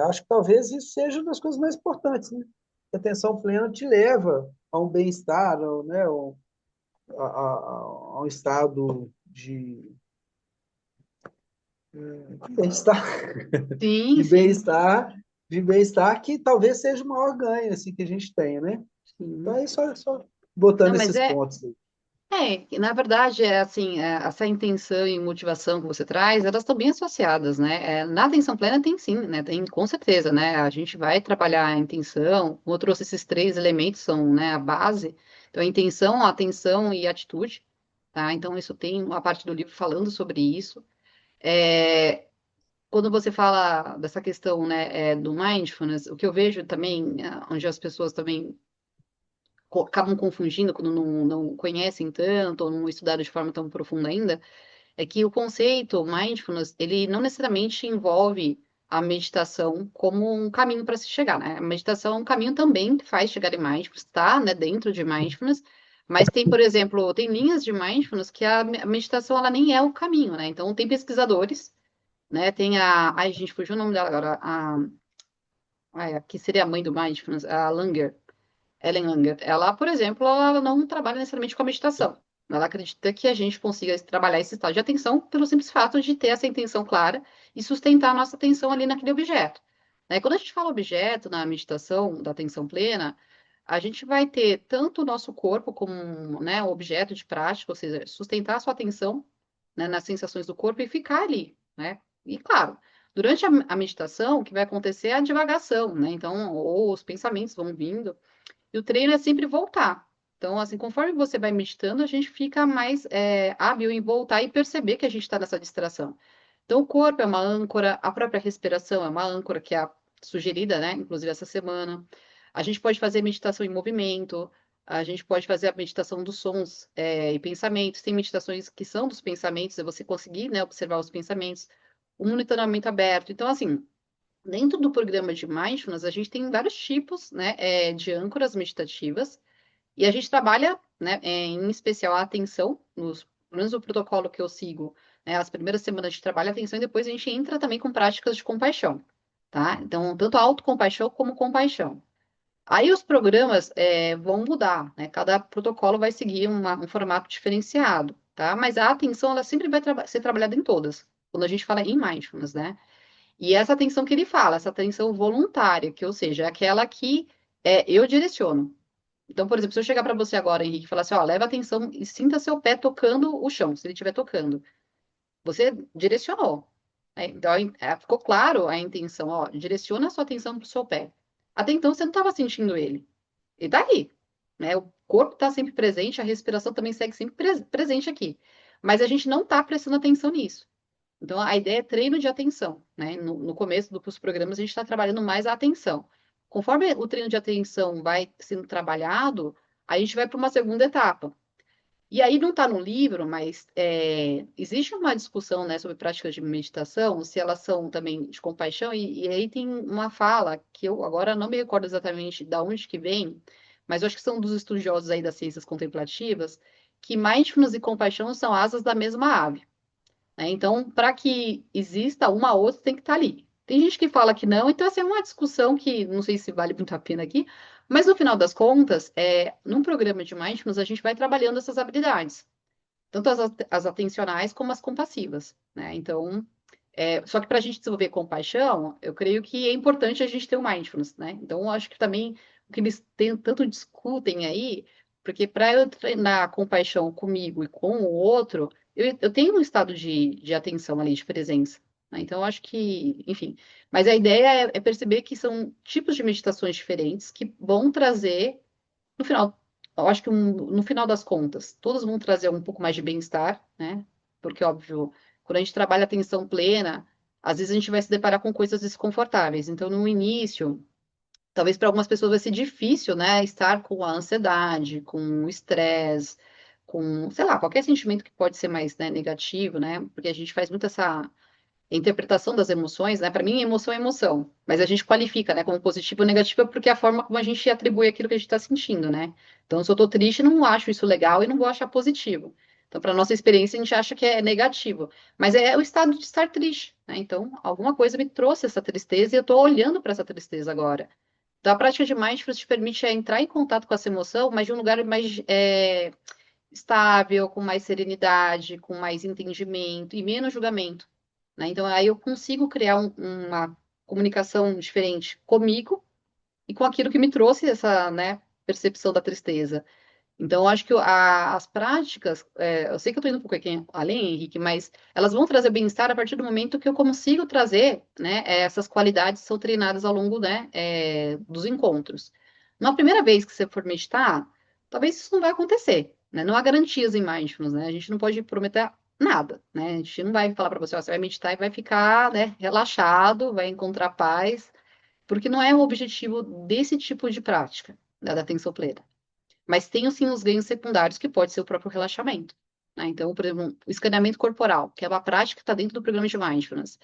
Acho que talvez isso seja uma das coisas mais importantes, né? A atenção plena te leva a um bem-estar, né, a um estado de bem-estar, Sim, de sim, bem-estar, de bem-estar que talvez seja o maior ganho assim, que a gente tenha, né? Então, sim. é só Não, botando mas esses pontos aí. Na verdade, é assim, essa intenção e motivação que você traz, elas estão bem associadas, né? Na atenção plena tem sim, né? Tem com certeza, né? A gente vai trabalhar a intenção, como eu trouxe esses três elementos, são, né, a base. Então, a intenção, a atenção e a atitude, tá? Então, isso tem uma parte do livro falando sobre isso. É, quando você fala dessa questão, né, do mindfulness, o que eu vejo também, onde as pessoas também acabam confundindo quando não conhecem tanto ou não estudaram de forma tão profunda ainda, é que o conceito mindfulness, ele não necessariamente envolve a meditação como um caminho para se chegar, né? A meditação é um caminho também que faz chegar em mindfulness, está, né, dentro de mindfulness, mas tem, por exemplo, tem linhas de mindfulness que a meditação ela nem é o caminho, né? Então tem pesquisadores, né? Tem ai, gente, fugiu o nome dela agora, que seria a mãe do mindfulness, a Langer, Ellen Langer, ela, por exemplo, ela não trabalha necessariamente com a meditação. Ela acredita que a gente consiga trabalhar esse estado de atenção pelo simples fato de ter essa intenção clara e sustentar a nossa atenção ali naquele objeto. Né? Quando a gente fala objeto na meditação da atenção plena, a gente vai ter tanto o nosso corpo como né, um objeto de prática, ou seja, sustentar a sua atenção, né, nas sensações do corpo e ficar ali, né? E claro, durante a meditação, o que vai acontecer é a divagação, né? Então, ou os pensamentos vão vindo, e o treino é sempre voltar. Então, assim, conforme você vai meditando, a gente fica mais hábil em voltar e perceber que a gente está nessa distração. Então, o corpo é uma âncora, a própria respiração é uma âncora, que é a sugerida, né? Inclusive essa semana. A gente pode fazer meditação em movimento, a gente pode fazer a meditação dos sons e pensamentos. Tem meditações que são dos pensamentos, é você conseguir, né, observar os pensamentos. O monitoramento aberto. Então, assim, dentro do programa de Mindfulness, a gente tem vários tipos, né, de âncoras meditativas, e a gente trabalha, né, em especial a atenção, pelo menos o protocolo que eu sigo, né, as primeiras semanas a gente trabalha a atenção e depois a gente entra também com práticas de compaixão, tá? Então, tanto a autocompaixão como compaixão. Aí os programas vão mudar, né? Cada protocolo vai seguir um formato diferenciado, tá? Mas a atenção, ela sempre vai ser trabalhada em todas, quando a gente fala em Mindfulness, né? E essa atenção que ele fala, essa atenção voluntária, que, ou seja, é aquela que eu direciono. Então, por exemplo, se eu chegar para você agora, Henrique, e falar assim, ó, leva atenção e sinta seu pé tocando o chão, se ele estiver tocando. Você direcionou. Né? Então, ficou claro a intenção, ó, direciona a sua atenção para o seu pé. Até então, você não estava sentindo ele. Ele está aí. Né? O corpo está sempre presente, a respiração também segue sempre presente aqui. Mas a gente não está prestando atenção nisso. Então, a ideia é treino de atenção, né? No começo dos programas, a gente está trabalhando mais a atenção. Conforme o treino de atenção vai sendo trabalhado, a gente vai para uma segunda etapa. E aí não está no livro, mas existe uma discussão, né, sobre práticas de meditação, se elas são também de compaixão, e aí tem uma fala que eu agora não me recordo exatamente de onde que vem, mas eu acho que são dos estudiosos aí das ciências contemplativas, que mindfulness e compaixão são asas da mesma ave. Né? Então, para que exista uma outra, tem que estar ali. Tem gente que fala que não, então essa é uma discussão que não sei se vale muito a pena aqui, mas no final das contas, num programa de mindfulness, a gente vai trabalhando essas habilidades, tanto as atencionais como as compassivas, né? Então, só que para a gente desenvolver compaixão, eu creio que é importante a gente ter o mindfulness, né? Então, eu acho que também o que eles tanto discutem aí, porque para eu treinar compaixão comigo e com o outro, eu tenho um estado de atenção ali, de presença. Né? Então, eu acho que, enfim. Mas a ideia é perceber que são tipos de meditações diferentes que vão trazer, no final, eu acho que no final das contas, todos vão trazer um pouco mais de bem-estar, né? Porque, óbvio, quando a gente trabalha atenção plena, às vezes a gente vai se deparar com coisas desconfortáveis. Então, no início, talvez para algumas pessoas vai ser difícil, né, estar com a ansiedade, com o estresse, com, sei lá, qualquer sentimento que pode ser mais, né, negativo, né? Porque a gente faz muito essa interpretação das emoções, né? Para mim, emoção é emoção, mas a gente qualifica, né, como positivo ou negativo porque é a forma como a gente atribui aquilo que a gente está sentindo, né? Então, se eu estou triste, não acho isso legal e não vou achar positivo. Então, para nossa experiência, a gente acha que é negativo, mas é o estado de estar triste, né? Então, alguma coisa me trouxe essa tristeza e eu estou olhando para essa tristeza agora. Então, a prática de mindfulness te permite entrar em contato com essa emoção, mas de um lugar mais estável, com mais serenidade, com mais entendimento e menos julgamento. Né? Então, aí eu consigo criar uma comunicação diferente comigo e com aquilo que me trouxe essa, né, percepção da tristeza. Então, eu acho que as práticas, eu sei que eu estou indo um pouco aqui além, Henrique, mas elas vão trazer bem-estar a partir do momento que eu consigo trazer, né, essas qualidades que são treinadas ao longo, né, dos encontros. Na primeira vez que você for meditar, talvez isso não vai acontecer, né? Não há garantias em mindfulness, né? A gente não pode prometer nada, né? A gente não vai falar para você, ó, você vai meditar e vai ficar, né, relaxado, vai encontrar paz, porque não é o objetivo desse tipo de prática, da atenção plena. Mas tem, sim, os ganhos secundários, que pode ser o próprio relaxamento, né? Então, por exemplo, o escaneamento corporal, que é uma prática que está dentro do programa de mindfulness.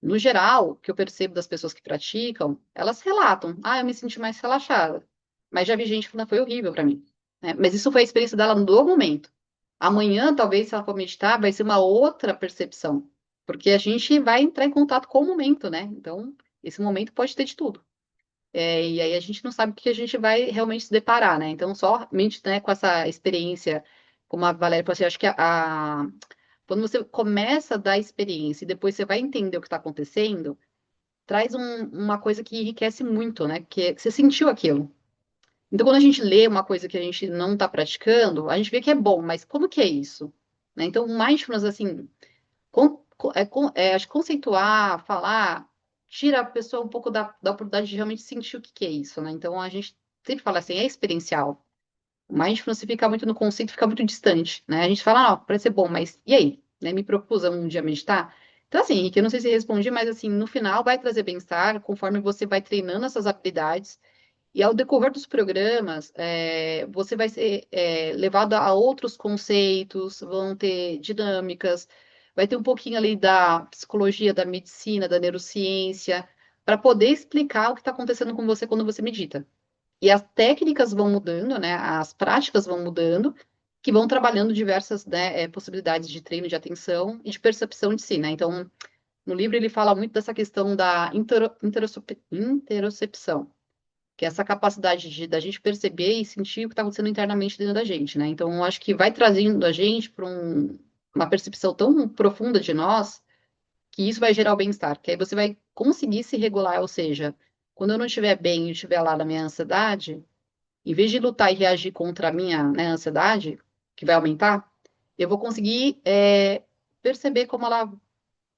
No geral, o que eu percebo das pessoas que praticam, elas relatam, ah, eu me senti mais relaxada. Mas já vi gente falando, foi horrível para mim, né? Mas isso foi a experiência dela no momento. Amanhã, talvez, se ela for meditar, vai ser uma outra percepção, porque a gente vai entrar em contato com o momento, né? Então, esse momento pode ter de tudo. E aí a gente não sabe o que a gente vai realmente se deparar, né? Então, somente, né, com essa experiência, como a Valéria falou assim, eu acho que quando você começa a dar experiência e depois você vai entender o que está acontecendo, traz uma coisa que enriquece muito, né? Que você sentiu aquilo. Então, quando a gente lê uma coisa que a gente não está praticando, a gente vê que é bom, mas como que é isso? Né? Então, o mindfulness, assim, acho que conceituar, falar, tira a pessoa um pouco da oportunidade de realmente sentir o que que é isso, né? Então, a gente sempre fala assim, é experiencial. O mindfulness, se ficar muito no conceito, fica muito distante, né? A gente fala, não, parece ser bom, mas e aí? Né? Me propus um dia meditar. Então, assim, Henrique, eu não sei se respondi, mas assim, no final vai trazer bem-estar, conforme você vai treinando essas habilidades, e ao decorrer dos programas, você vai ser levado a outros conceitos, vão ter dinâmicas, vai ter um pouquinho ali da psicologia, da medicina, da neurociência, para poder explicar o que está acontecendo com você quando você medita. E as técnicas vão mudando, né? As práticas vão mudando, que vão trabalhando diversas, né, possibilidades de treino de atenção e de percepção de si, né? Então, no livro ele fala muito dessa questão da interocepção, que é essa capacidade da gente perceber e sentir o que está acontecendo internamente dentro da gente, né? Então, eu acho que vai trazendo a gente para uma percepção tão profunda de nós, que isso vai gerar o bem-estar, que aí você vai conseguir se regular, ou seja, quando eu não estiver bem e estiver lá na minha ansiedade, em vez de lutar e reagir contra a minha, né, ansiedade, que vai aumentar, eu vou conseguir perceber como ela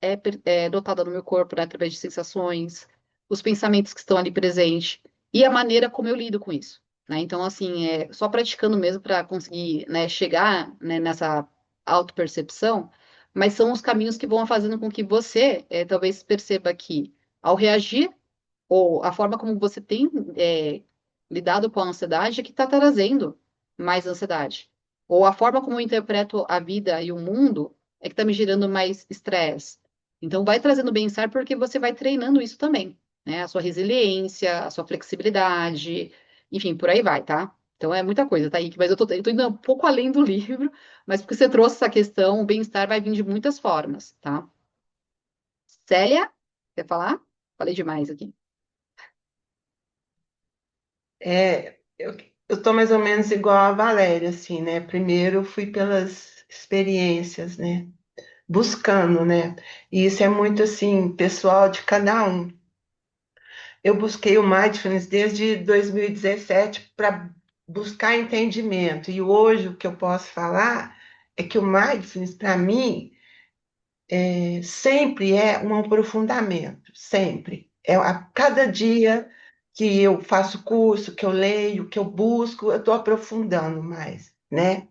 é dotada no meu corpo, né, através de sensações, os pensamentos que estão ali presentes e a maneira como eu lido com isso, né? Então, assim, só praticando mesmo para conseguir, né, chegar, né, nessa autopercepção, mas são os caminhos que vão fazendo com que você, talvez perceba que, ao reagir, ou a forma como você tem lidado com a ansiedade é que está trazendo mais ansiedade. Ou a forma como eu interpreto a vida e o mundo é que está me gerando mais estresse. Então, vai trazendo bem-estar porque você vai treinando isso também, né? A sua resiliência, a sua flexibilidade, enfim, por aí vai, tá? Então, é muita coisa, tá, Ike? Mas eu tô indo um pouco além do livro, mas porque você trouxe essa questão, o bem-estar vai vir de muitas formas, tá? Célia, quer falar? Falei demais aqui. Eu tô mais ou menos igual a Valéria, assim, né? Primeiro eu fui pelas experiências, né? Buscando, né? E isso é muito, assim, pessoal de cada um. Eu busquei o Mindfulness desde 2017 para buscar entendimento. E hoje o que eu posso falar é que o Mindfulness, para mim, sempre é um aprofundamento, sempre. É a cada dia que eu faço curso, que eu leio, que eu busco, eu estou aprofundando mais, né?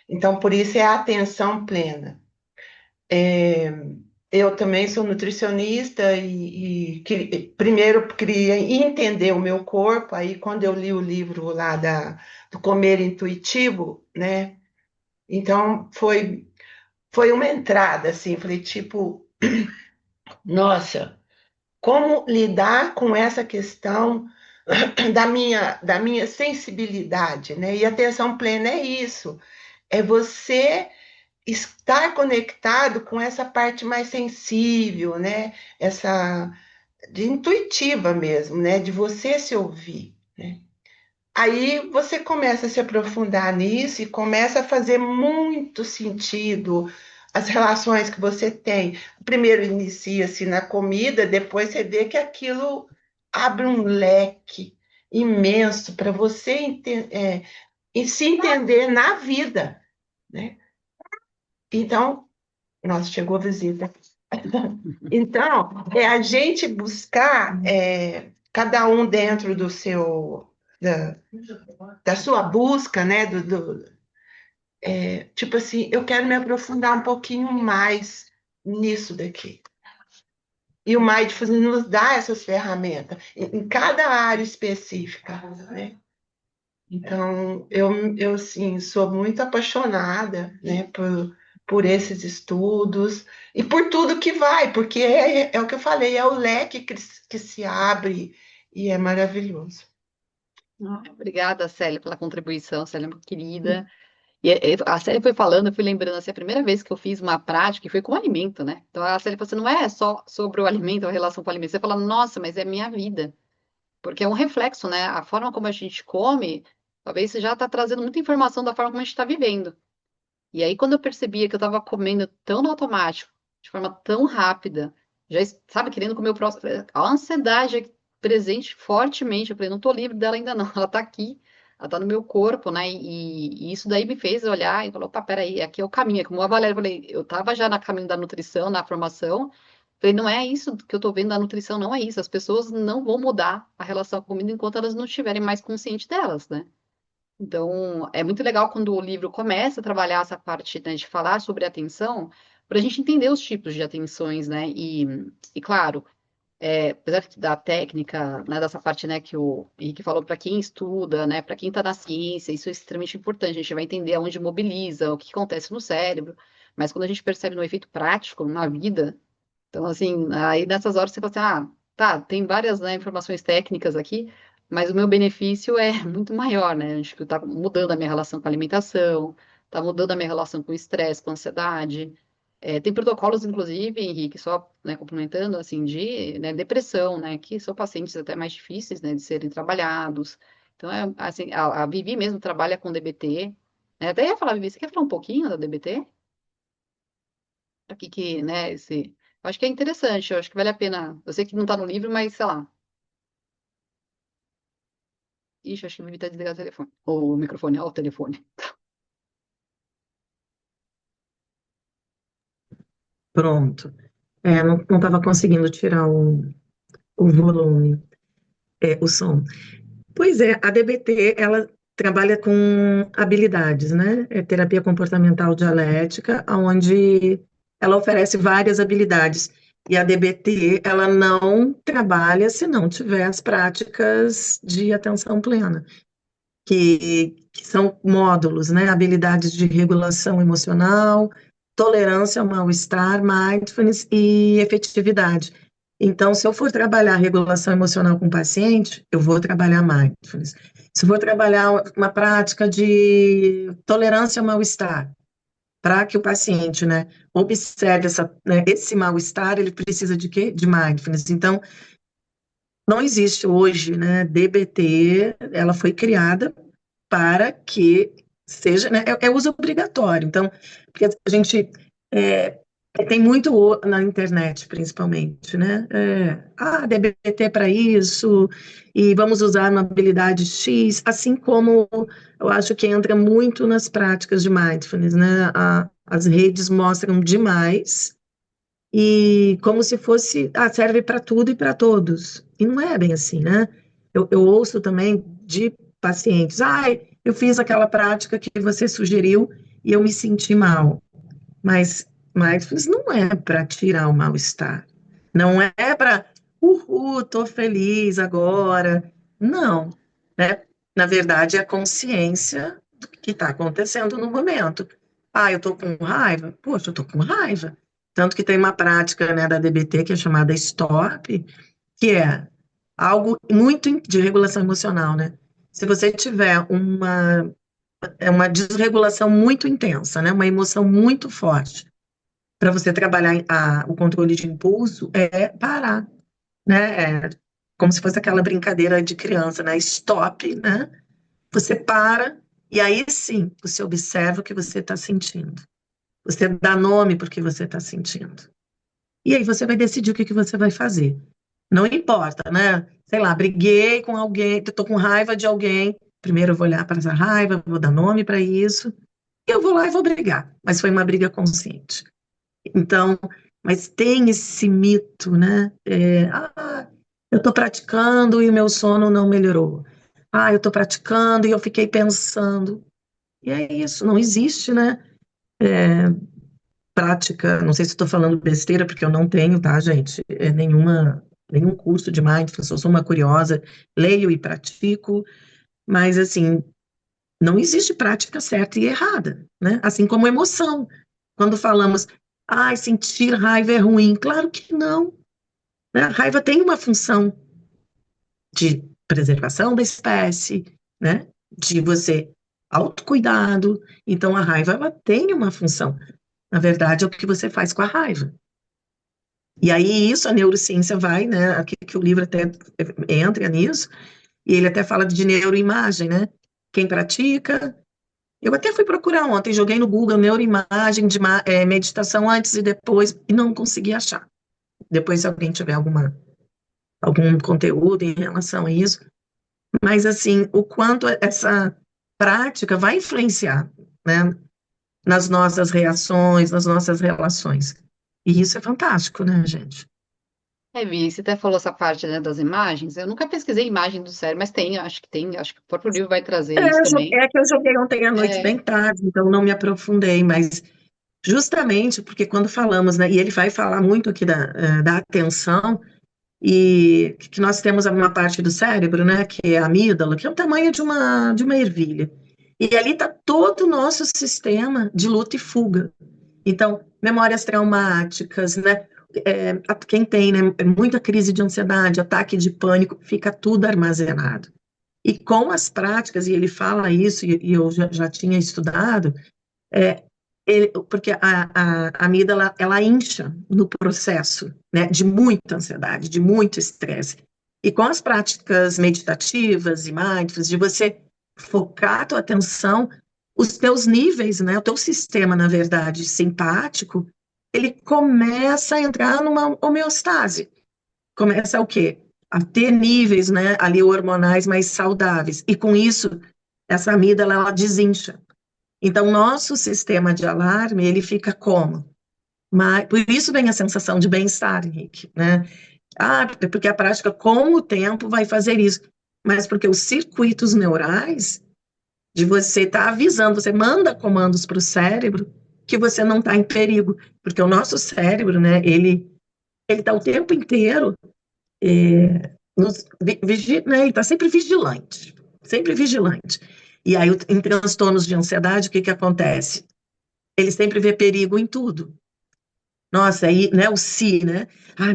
Então, por isso é a atenção plena. É, eu também sou nutricionista primeiro queria entender o meu corpo, aí quando eu li o livro lá do Comer Intuitivo, né? Então foi uma entrada, assim, falei, tipo, nossa, como lidar com essa questão da minha sensibilidade, né? E atenção plena é isso, é você estar conectado com essa parte mais sensível, né? Essa de intuitiva mesmo, né? De você se ouvir, né? Aí você começa a se aprofundar nisso e começa a fazer muito sentido as relações que você tem. Primeiro inicia-se na comida, depois você vê que aquilo abre um leque imenso para você e se entender na vida, né? Então, nossa, chegou a visita. Então, é a gente buscar, cada um dentro do seu, da sua busca, né? Tipo assim, eu quero me aprofundar um pouquinho mais nisso daqui. E o Mindfulness nos dá essas ferramentas em cada área específica, né? Então, eu sim, sou muito apaixonada, né, por esses estudos e por tudo que vai, porque é o que eu falei, é o leque que se abre e é maravilhoso. Obrigada, Célia, pela contribuição, Célia, muito querida. E a Célia foi falando, eu fui lembrando, assim, a primeira vez que eu fiz uma prática, e foi com alimento, né? Então a Célia falou assim, não é só sobre o alimento, a relação com o alimento. Você fala, nossa, mas é minha vida. Porque é um reflexo, né? A forma como a gente come, talvez você já está trazendo muita informação da forma como a gente está vivendo. E aí, quando eu percebia que eu estava comendo tão no automático, de forma tão rápida, já, sabe, querendo comer o próximo, a ansiedade é presente fortemente. Eu falei, não estou livre dela ainda não, ela está aqui, ela está no meu corpo, né? E isso daí me fez olhar e falar, opa, peraí, aqui é o caminho. É como a Valéria, eu falei, eu estava já no caminho da nutrição, na formação, falei, não é isso que eu estou vendo da nutrição, não é isso. As pessoas não vão mudar a relação com a comida enquanto elas não estiverem mais conscientes delas, né? Então, é muito legal quando o livro começa a trabalhar essa parte, né, de falar sobre atenção, para a gente entender os tipos de atenções, né? E claro, apesar da técnica, né, dessa parte, né, que o Henrique falou, para quem estuda, né, para quem está na ciência, isso é extremamente importante. A gente vai entender aonde mobiliza, o que acontece no cérebro, mas quando a gente percebe no efeito prático, na vida, então, assim, aí nessas horas você fala assim, ah, tá, tem várias, né, informações técnicas aqui, mas o meu benefício é muito maior, né? Acho que tá mudando a minha relação com a alimentação, tá mudando a minha relação com o estresse, com a ansiedade. Tem protocolos, inclusive, Henrique, só, né, complementando, assim, de, né, depressão, né, que são pacientes até mais difíceis, né, de serem trabalhados. Então, assim, a Vivi mesmo trabalha com DBT, né? Até ia falar, Vivi, você quer falar um pouquinho da DBT? Aqui que, né, eu acho que é interessante, eu acho que vale a pena. Eu sei que não tá no livro, mas sei lá. Ixi, acho que devia estar desligado o telefone. Ou o microfone, ó, o telefone. Pronto. Não estava conseguindo tirar o volume, o som. Pois é, a DBT, ela trabalha com habilidades, né? É terapia comportamental dialética, onde ela oferece várias habilidades. E a DBT, ela não trabalha se não tiver as práticas de atenção plena, que são módulos, né? Habilidades de regulação emocional, tolerância ao mal-estar, mindfulness e efetividade. Então, se eu for trabalhar regulação emocional com o paciente, eu vou trabalhar mindfulness. Se eu for trabalhar uma prática de tolerância ao mal-estar, para que o paciente, né, observe esse mal-estar, ele precisa de quê? De mindfulness. Então, não existe hoje, né, DBT, ela foi criada para que seja, né, é uso obrigatório. Então, porque a gente é, tem muito na internet, principalmente, né? DBT para isso, e vamos usar uma habilidade X, assim como eu acho que entra muito nas práticas de mindfulness, né? As redes mostram demais, e como se fosse, serve para tudo e para todos. E não é bem assim, né? Eu ouço também de pacientes, eu fiz aquela prática que você sugeriu e eu me senti mal. Mas mindfulness não é para tirar o mal-estar. Não é para, tô feliz agora. Não, né? Na verdade, é a consciência do que está acontecendo no momento. Eu tô com raiva? Poxa, eu tô com raiva. Tanto que tem uma prática, né, da DBT que é chamada STOP, que é algo muito de regulação emocional, né? Se você tiver uma desregulação muito intensa, né? Uma emoção muito forte, para você trabalhar o controle de impulso, é parar, né? É como se fosse aquela brincadeira de criança, né? Stop, né? Você para e aí sim você observa o que você está sentindo. Você dá nome para o que você está sentindo. E aí você vai decidir o que você vai fazer. Não importa, né? Sei lá, briguei com alguém, estou com raiva de alguém, Primeiro eu vou olhar para essa raiva, vou dar nome para isso, e eu vou lá e vou brigar. Mas foi uma briga consciente. Então, mas tem esse mito, né? Eu estou praticando e o meu sono não melhorou. Eu estou praticando e eu fiquei pensando. E é isso, não existe, né? Prática, não sei se estou falando besteira, porque eu não tenho, tá, gente? Nenhum curso de mindfulness, eu sou uma curiosa, leio e pratico, mas assim, não existe prática certa e errada, né? Assim como emoção. Quando falamos, sentir raiva é ruim, claro que não, né? A raiva tem uma função de preservação da espécie, né? De você autocuidado. Então, a raiva, ela tem uma função. Na verdade, é o que você faz com a raiva. E aí, isso a neurociência vai, né? Aqui que o livro até entra nisso, e ele até fala de neuroimagem, né? Quem pratica. Eu até fui procurar ontem, joguei no Google neuroimagem de meditação antes e depois, e não consegui achar. Depois, se alguém tiver algum conteúdo em relação a isso. Mas, assim, o quanto essa prática vai influenciar, né? Nas nossas reações, nas nossas relações. E isso é fantástico, né, gente? Vi, você até falou essa parte, né, das imagens. Eu nunca pesquisei imagem do cérebro, mas tem, acho que o próprio livro vai trazer isso também. É que eu joguei ontem à noite É, bem tarde, então não me aprofundei, mas justamente porque quando falamos, né, e ele vai falar muito aqui da atenção, e que nós temos uma parte do cérebro, né, que é a amígdala, que é o tamanho de uma ervilha. E ali está todo o nosso sistema de luta e fuga. Então, memórias traumáticas, né? Quem tem, né, muita crise de ansiedade, ataque de pânico, fica tudo armazenado. E com as práticas, e ele fala isso, e eu já tinha estudado, porque a amígdala, ela incha no processo, né, de muita ansiedade, de muito estresse. E com as práticas meditativas e mindfulness, de você focar a tua atenção, os teus níveis, né, o teu sistema, na verdade, simpático, ele começa a entrar numa homeostase. Começa o quê? A ter níveis, né, ali hormonais mais saudáveis. E com isso, essa amígdala, ela desincha. Então, nosso sistema de alarme, ele fica como? Por isso vem a sensação de bem-estar, Henrique, né? Porque a prática, com o tempo, vai fazer isso. Mas porque os circuitos neurais, de você estar avisando, você manda comandos para o cérebro que você não está em perigo. Porque o nosso cérebro, né, ele está o tempo inteiro né, ele está sempre vigilante, sempre vigilante. E aí, em transtornos de ansiedade, o que que acontece? Ele sempre vê perigo em tudo. Nossa, aí, né, o se, né?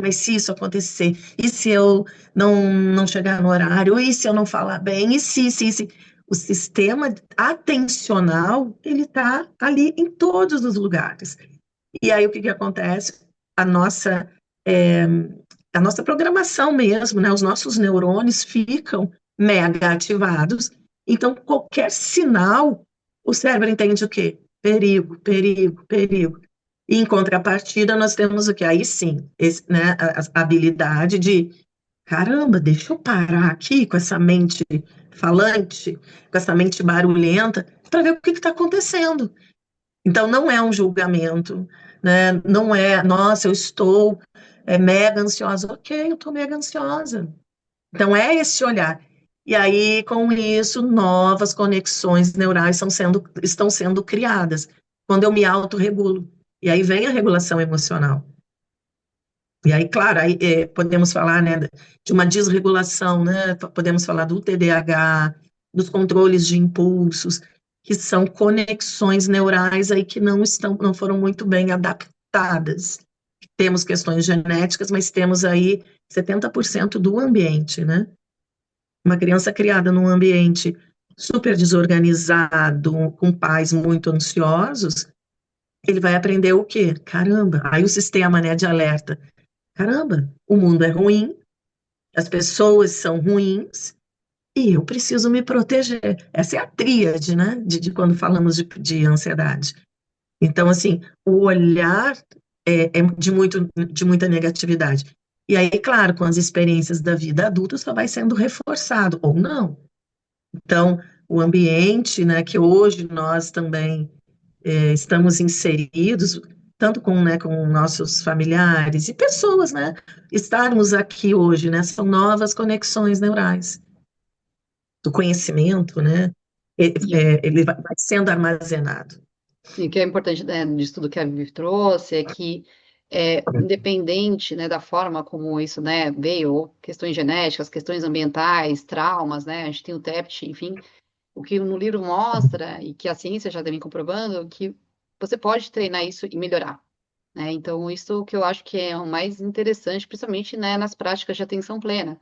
Mas se isso acontecer? E se eu não chegar no horário? E se eu não falar bem? E se? O sistema atencional, ele está ali em todos os lugares. E aí, o que que acontece? A nossa, é, a nossa programação mesmo, né? Os nossos neurônios ficam mega ativados. Então, qualquer sinal, o cérebro entende o quê? Perigo, perigo, perigo. E em contrapartida, nós temos o que? Aí sim, né, a habilidade de, caramba, deixa eu parar aqui com essa mente falante, com essa mente barulhenta, para ver o que está acontecendo. Então, não é um julgamento, né? Não é, nossa, eu estou mega ansiosa. Ok, eu estou mega ansiosa. Então, é esse olhar. E aí, com isso, novas conexões neurais estão sendo criadas, quando eu me autorregulo. E aí vem a regulação emocional. E aí, claro, aí, podemos falar, né, de uma desregulação, né? Podemos falar do TDAH, dos controles de impulsos, que são conexões neurais aí que não foram muito bem adaptadas. Temos questões genéticas, mas temos aí 70% do ambiente, né? Uma criança criada num ambiente super desorganizado, com pais muito ansiosos, ele vai aprender o quê? Caramba, aí o sistema, né, de alerta. Caramba, o mundo é ruim, as pessoas são ruins, e eu preciso me proteger. Essa é a tríade, né, de quando falamos de ansiedade. Então, assim, o olhar é de muita negatividade. E aí, claro, com as experiências da vida adulta, só vai sendo reforçado, ou não. Então, o ambiente, né, que hoje nós também estamos inseridos, tanto com, né, com nossos familiares e pessoas, né? Estarmos aqui hoje, né, são novas conexões neurais do conhecimento, né? E, Ele vai sendo armazenado. e o que é importante, né, disso tudo que a Vivi trouxe é que, independente, né, da forma como isso, né, veio, ou questões genéticas, questões ambientais, traumas, né, a gente tem o TEPT, enfim, o que no livro mostra, e que a ciência já vem comprovando, que você pode treinar isso e melhorar, né? Então, isso que eu acho que é o mais interessante, principalmente, né, nas práticas de atenção plena.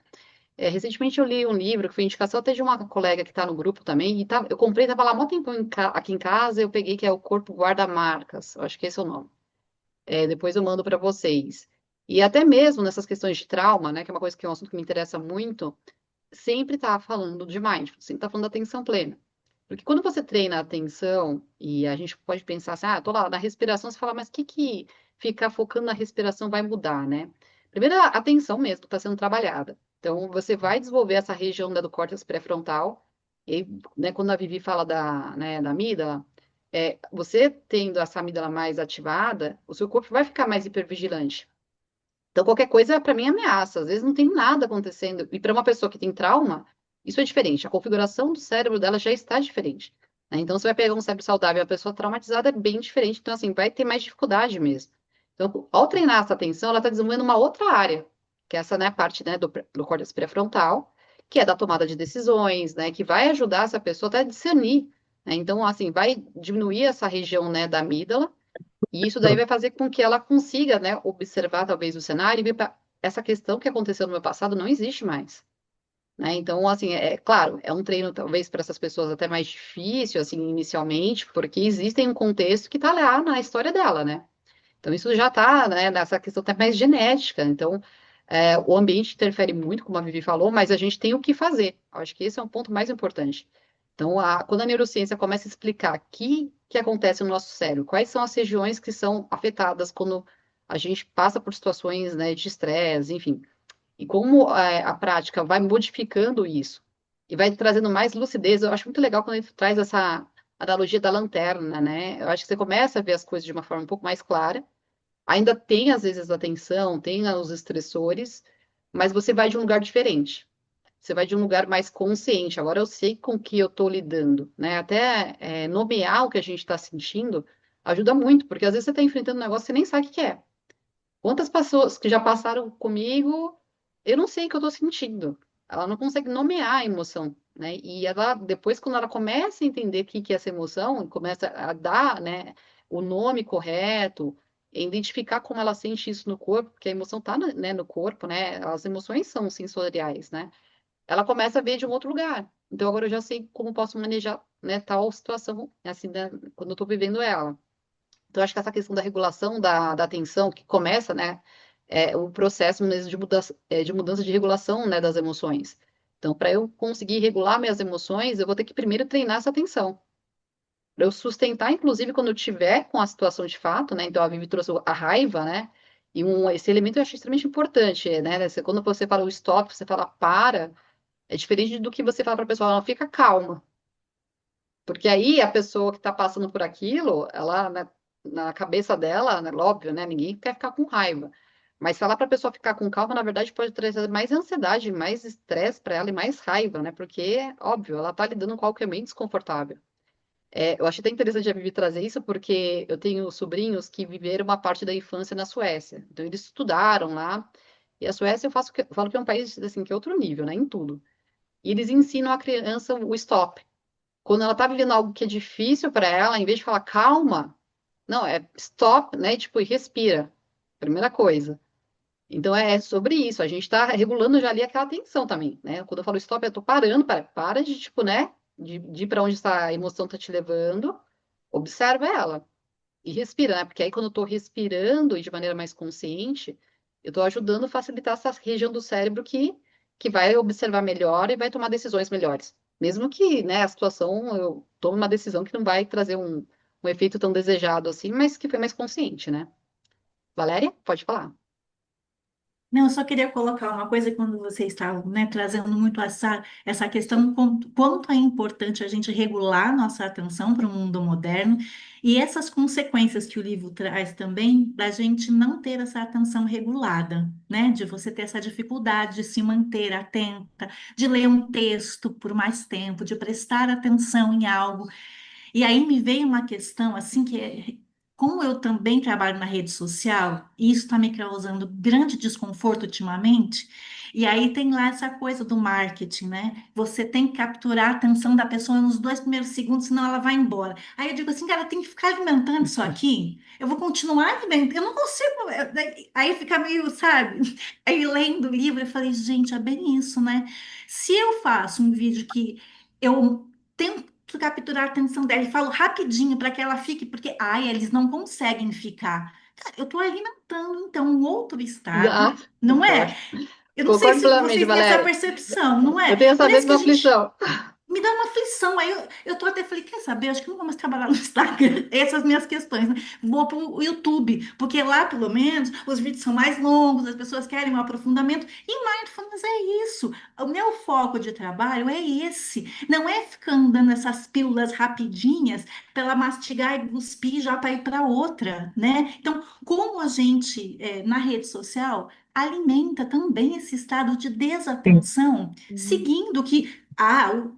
Recentemente eu li um livro que foi indicação até de uma colega que está no grupo também, e eu comprei, estava lá há muito tempo aqui em casa, eu peguei que é o Corpo Guarda-Marcas, eu acho que esse é o nome. Depois eu mando para vocês. E até mesmo nessas questões de trauma, né, que é uma coisa que é um assunto que me interessa muito, sempre está falando de mindfulness, sempre está falando da atenção plena. Porque quando você treina a atenção, e a gente pode pensar assim, tô lá na respiração, você fala, mas o que que ficar focando na respiração vai mudar, né? Primeiro, a atenção mesmo está sendo trabalhada. Então, você vai desenvolver essa região, né, do córtex pré-frontal, e aí, né, quando a Vivi fala da amígdala, você tendo essa amígdala mais ativada, o seu corpo vai ficar mais hipervigilante. Então, qualquer coisa, para mim, é ameaça. Às vezes não tem nada acontecendo. E para uma pessoa que tem trauma, isso é diferente. A configuração do cérebro dela já está diferente, né? Então, você vai pegar um cérebro saudável e uma pessoa traumatizada é bem diferente. Então, assim, vai ter mais dificuldade mesmo. Então, ao treinar essa atenção, ela está desenvolvendo uma outra área, que é essa, né, parte, né, do córtex pré-frontal, que é da tomada de decisões, né, que vai ajudar essa pessoa até a discernir, né? Então, assim, vai diminuir essa região, né, da amígdala, e isso daí vai fazer com que ela consiga, né, observar talvez o cenário e ver essa questão que aconteceu no meu passado não existe mais, né? Então, assim, claro, é um treino talvez para essas pessoas até mais difícil, assim, inicialmente, porque existem um contexto que está lá na história dela, né? Então, isso já está, né, nessa questão até mais genética. Então, o ambiente interfere muito, como a Vivi falou, mas a gente tem o que fazer. Acho que esse é um ponto mais importante. Então, quando a neurociência começa a explicar o que acontece no nosso cérebro, quais são as regiões que são afetadas quando a gente passa por situações, né, de estresse, enfim, e como a prática vai modificando isso e vai trazendo mais lucidez, eu acho muito legal quando ele traz essa analogia da lanterna, né? Eu acho que você começa a ver as coisas de uma forma um pouco mais clara. Ainda tem, às vezes, a tensão, tem os estressores, mas você vai de um lugar diferente. Você vai de um lugar mais consciente. Agora eu sei com que eu estou lidando, né? Até nomear o que a gente está sentindo ajuda muito, porque às vezes você está enfrentando um negócio que você nem sabe o que é. Quantas pessoas que já passaram comigo, eu não sei o que eu estou sentindo. Ela não consegue nomear a emoção, né? E ela, depois, quando ela começa a entender o que que é essa emoção, e começa a dar, né, o nome correto, identificar como ela sente isso no corpo, porque a emoção está, né, no corpo, né? As emoções são sensoriais, né? Ela começa a ver de um outro lugar. Então, agora eu já sei como posso manejar, né, tal situação, assim, né, quando eu estou vivendo ela. Então, acho que essa questão da regulação da atenção, que começa, né, o processo mesmo de mudança de regulação, né, das emoções. Então, para eu conseguir regular minhas emoções, eu vou ter que primeiro treinar essa atenção. Para eu sustentar, inclusive, quando eu tiver com a situação de fato, né? Então, a Vivi trouxe a raiva, né? E esse elemento eu acho extremamente importante, né? Quando você fala o stop, você fala para, é diferente do que você fala para a pessoa, ela fica calma. Porque aí a pessoa que está passando por aquilo, ela, né, na cabeça dela, né, óbvio, né, ninguém quer ficar com raiva. Mas falar para a pessoa ficar com calma, na verdade, pode trazer mais ansiedade, mais estresse para ela e mais raiva, né? Porque, óbvio, ela está lidando com algo que é bem desconfortável. Eu achei até interessante a Vivi trazer isso, porque eu tenho sobrinhos que viveram uma parte da infância na Suécia. Então, eles estudaram lá. E a Suécia, eu falo que é um país, assim, que é outro nível, né, em tudo. E eles ensinam a criança o stop. Quando ela tá vivendo algo que é difícil para ela, em vez de falar calma, não, é stop, né? Tipo, e respira. Primeira coisa. Então é sobre isso. A gente está regulando já ali aquela tensão também, né? Quando eu falo stop, eu tô parando, para de, tipo, né? De ir para onde a emoção tá te levando, observa ela e respira, né? Porque aí quando eu tô respirando e de maneira mais consciente, eu tô ajudando a facilitar essa região do cérebro que vai observar melhor e vai tomar decisões melhores. Mesmo que, né, a situação, eu tome uma decisão que não vai trazer um efeito tão desejado assim, mas que foi mais consciente, né? Valéria, pode falar. Não, eu só queria colocar uma coisa quando vocês estavam, né, trazendo muito essa questão, quanto é importante a gente regular nossa atenção para o mundo moderno e essas consequências que o livro traz também da gente não ter essa atenção regulada, né, de você ter essa dificuldade de se manter atenta, de ler um texto por mais tempo, de prestar atenção em algo. E aí me veio uma questão assim como eu também trabalho na rede social, e isso está me causando grande desconforto ultimamente. E aí tem lá essa coisa do marketing, né? Você tem que capturar a atenção da pessoa nos 2 primeiros segundos, senão ela vai embora. Aí eu digo assim, cara, tem que ficar alimentando isso aqui. Eu vou continuar alimentando, eu não consigo. Aí fica meio, sabe? Aí lendo o livro, eu falei, gente, é bem isso, né? Se eu faço um vídeo que eu tento capturar a atenção dela e falo rapidinho para que ela fique, porque, ai, eles não conseguem ficar. Cara, eu estou alimentando, então, um outro estado, Ah, não é? concordo. Eu não sei Concordo se plenamente, vocês têm essa Valéria. percepção, não Eu é? tenho essa Parece que mesma a gente aflição. me dá uma aflição. Aí eu tô até falei, quer saber? Acho que não vou mais trabalhar no Instagram. Essas minhas questões, né? Vou para o YouTube, porque lá, pelo menos, os vídeos são mais longos, as pessoas querem um aprofundamento. E Mindfulness é isso. O meu foco de trabalho é esse. Não é ficar dando essas pílulas rapidinhas para ela mastigar e cuspir já para ir para outra, né? Então, como a gente, na rede social, alimenta também esse estado de Sim. desatenção, Uhum. seguindo o que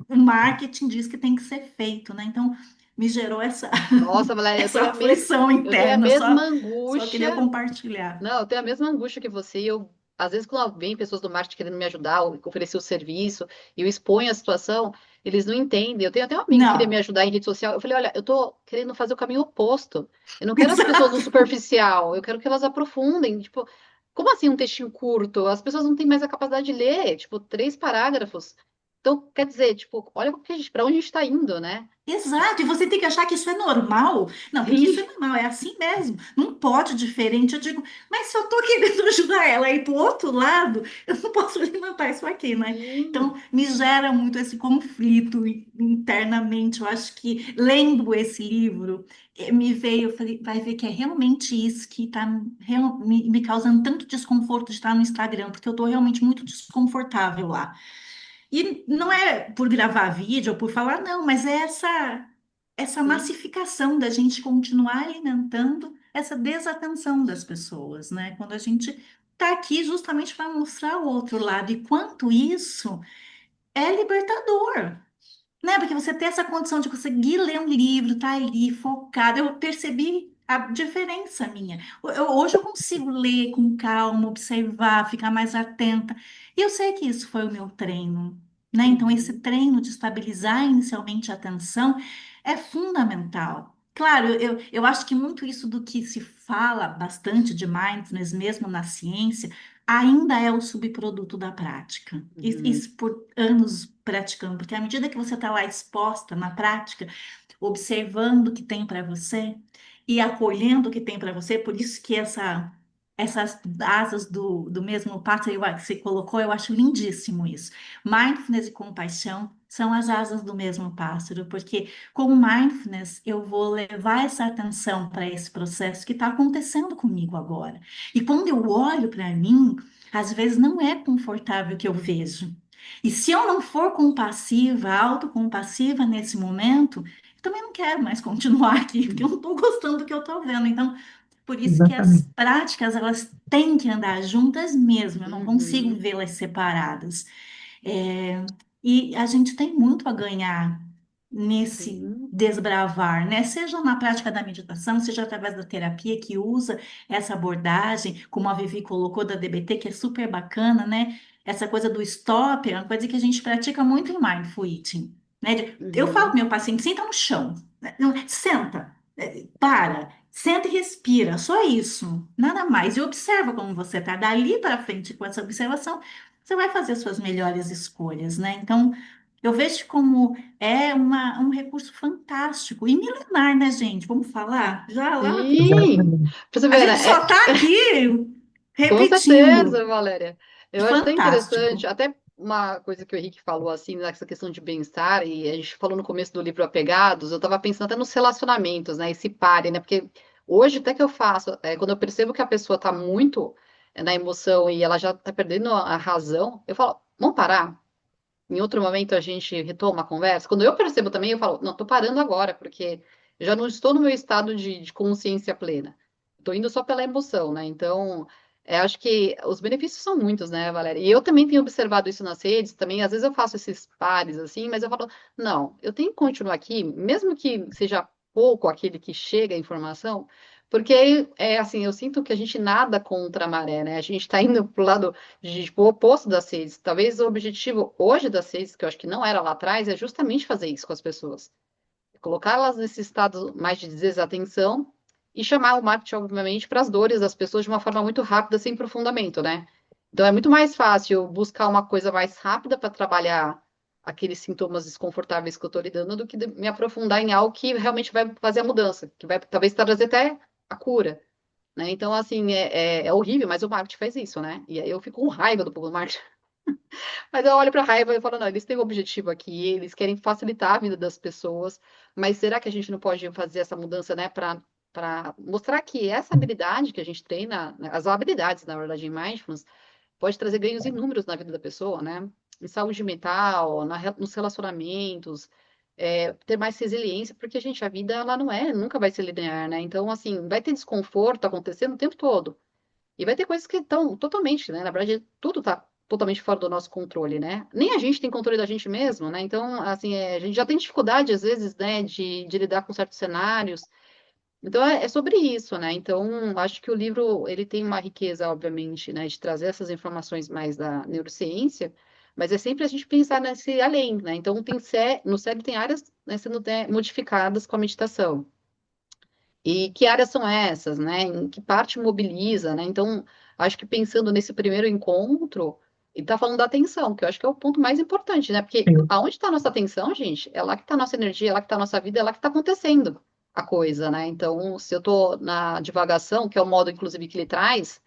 o marketing diz que tem que ser feito, né? Então, me gerou essa, Nossa, Valéria, essa aflição eu tenho a interna, mesma só queria angústia. compartilhar. Não, eu tenho a mesma angústia que você. E eu, às vezes, quando vem pessoas do marketing querendo me ajudar, ou oferecer o serviço, e eu exponho a situação, eles não entendem. Eu tenho até um amigo que queria me Não, ajudar em rede social. Eu falei, olha, eu tô querendo fazer o caminho oposto. Eu não quero as pessoas no exato. superficial, eu quero que elas aprofundem. Tipo, como assim um textinho curto? As pessoas não têm mais a capacidade de ler, tipo, 3 parágrafos. Então, quer dizer, tipo, olha para onde a gente está indo, né? Exato, e você tem que achar que isso é normal. Não, porque isso é Sim, normal, é assim mesmo. Não pode diferente. Eu digo, mas se eu tô querendo ajudar ela a ir pro outro lado, eu não posso alimentar isso aqui, né? Então, sim, me gera muito esse conflito internamente. Eu acho que, lendo esse livro, me veio, eu falei, vai ver que é realmente isso que está me causando tanto desconforto de estar no Instagram, porque eu tô realmente muito desconfortável lá. E não é por gravar vídeo ou por falar, não, mas é essa sim. massificação da gente continuar alimentando essa desatenção das pessoas, né? Quando a gente está aqui justamente para mostrar o outro lado, e quanto isso é libertador, né? Porque você tem essa condição de conseguir ler um livro, tá ali focado. Eu percebi a diferença minha. Hoje eu consigo ler com calma, observar, ficar mais atenta. E eu sei que isso foi o meu treino, né? Então, esse Uhum, treino de estabilizar inicialmente a atenção é fundamental. Claro, eu acho que muito isso do que se fala bastante de mindfulness, mesmo na ciência, ainda é o subproduto da prática. uhum, Isso por anos praticando, porque à medida que você está lá exposta na prática, observando o que tem para você e acolhendo o que tem para você, por isso que essas asas do mesmo pássaro que você colocou, eu acho lindíssimo isso. Mindfulness e compaixão são as asas do mesmo pássaro, porque com mindfulness eu vou levar essa atenção para esse processo que está acontecendo comigo agora. E quando eu olho para mim, às vezes não é confortável o que eu vejo. E se eu não for compassiva, autocompassiva nesse momento, eu também não quero mais continuar aqui, porque eu não estou gostando do que eu estou vendo. Então, por isso que as Exatamente. práticas, elas têm que andar juntas mesmo, eu não consigo uhum, vê-las separadas. É, e a gente tem muito a ganhar nesse sim, desbravar, né? Seja na prática da meditação, seja através da terapia que usa essa abordagem, como a Vivi colocou da DBT, que é super bacana, né? Essa coisa do stop é uma coisa que a gente pratica muito em Mindful Eating, né? Eu falo uhum, pro meu paciente, senta no chão, né? Senta, para, senta e respira, só isso, nada mais. E observa como você tá dali para frente com essa observação você vai fazer suas melhores escolhas, né? Então, eu vejo como é um recurso fantástico e milenar, né, gente? Vamos falar? Já lá, sim. Exatamente. Pra você a ver, gente né? só tá aqui Com repetindo. certeza, Valéria. Eu acho tão interessante, Fantástico. até uma coisa que o Henrique falou, assim, nessa questão de bem-estar, e a gente falou no começo do livro Apegados, eu estava pensando até nos relacionamentos, né? Esse pare, né? Porque hoje, até que eu faço, quando eu percebo que a pessoa está muito na emoção e ela já está perdendo a razão, eu falo, vamos parar? Em outro momento a gente retoma a conversa. Quando eu percebo também, eu falo, não, estou parando agora, porque eu já não estou no meu estado de consciência plena. Estou indo só pela emoção, né? Então, acho que os benefícios são muitos, né, Valéria? E eu também tenho observado isso nas redes, também, às vezes eu faço esses pares assim, mas eu falo, não, eu tenho que continuar aqui, mesmo que seja pouco aquele que chega a informação, porque é assim, eu sinto que a gente nada contra a maré, né? A gente está indo para o lado tipo, o oposto das redes. Talvez o objetivo hoje das redes, que eu acho que não era lá atrás, é justamente fazer isso com as pessoas. Colocá-las nesse estado mais de desatenção e chamar o marketing, obviamente, para as dores das pessoas de uma forma muito rápida, sem aprofundamento, né? Então é muito mais fácil buscar uma coisa mais rápida para trabalhar aqueles sintomas desconfortáveis que eu estou lidando do que me aprofundar em algo que realmente vai fazer a mudança, que vai talvez trazer até a cura, né? Então, assim, é horrível, mas o marketing faz isso, né? E aí eu fico com raiva do povo do marketing. Mas eu olho para a raiva e falo, não, eles têm um objetivo aqui, eles querem facilitar a vida das pessoas, mas será que a gente não pode fazer essa mudança, né, para mostrar que essa habilidade que a gente treina, né, as habilidades, na verdade, em mindfulness, pode trazer ganhos inúmeros na vida da pessoa, né? Em saúde mental, nos relacionamentos, ter mais resiliência, porque, gente, a vida, ela não nunca vai ser linear, né? Então, assim, vai ter desconforto acontecendo o tempo todo. E vai ter coisas que estão totalmente, né? Na verdade, tudo está totalmente fora do nosso controle, né? Nem a gente tem controle da gente mesmo, né? Então, assim, a gente já tem dificuldade, às vezes, né, de lidar com certos cenários. Então, é sobre isso, né? Então, acho que o livro, ele tem uma riqueza, obviamente, né, de trazer essas informações mais da neurociência, mas é sempre a gente pensar nesse além, né? Então, no cérebro tem áreas, né, sendo modificadas com a meditação. E que áreas são essas, né? Em que parte mobiliza, né? Então, acho que pensando nesse primeiro encontro, ele está falando da atenção, que eu acho que é o ponto mais importante, né? Porque Sim. aonde está a nossa atenção, gente, é lá que está a nossa energia, é lá que está a nossa vida, é lá que está acontecendo a coisa, né? Então, se eu estou na divagação, que é o modo, inclusive, que ele traz,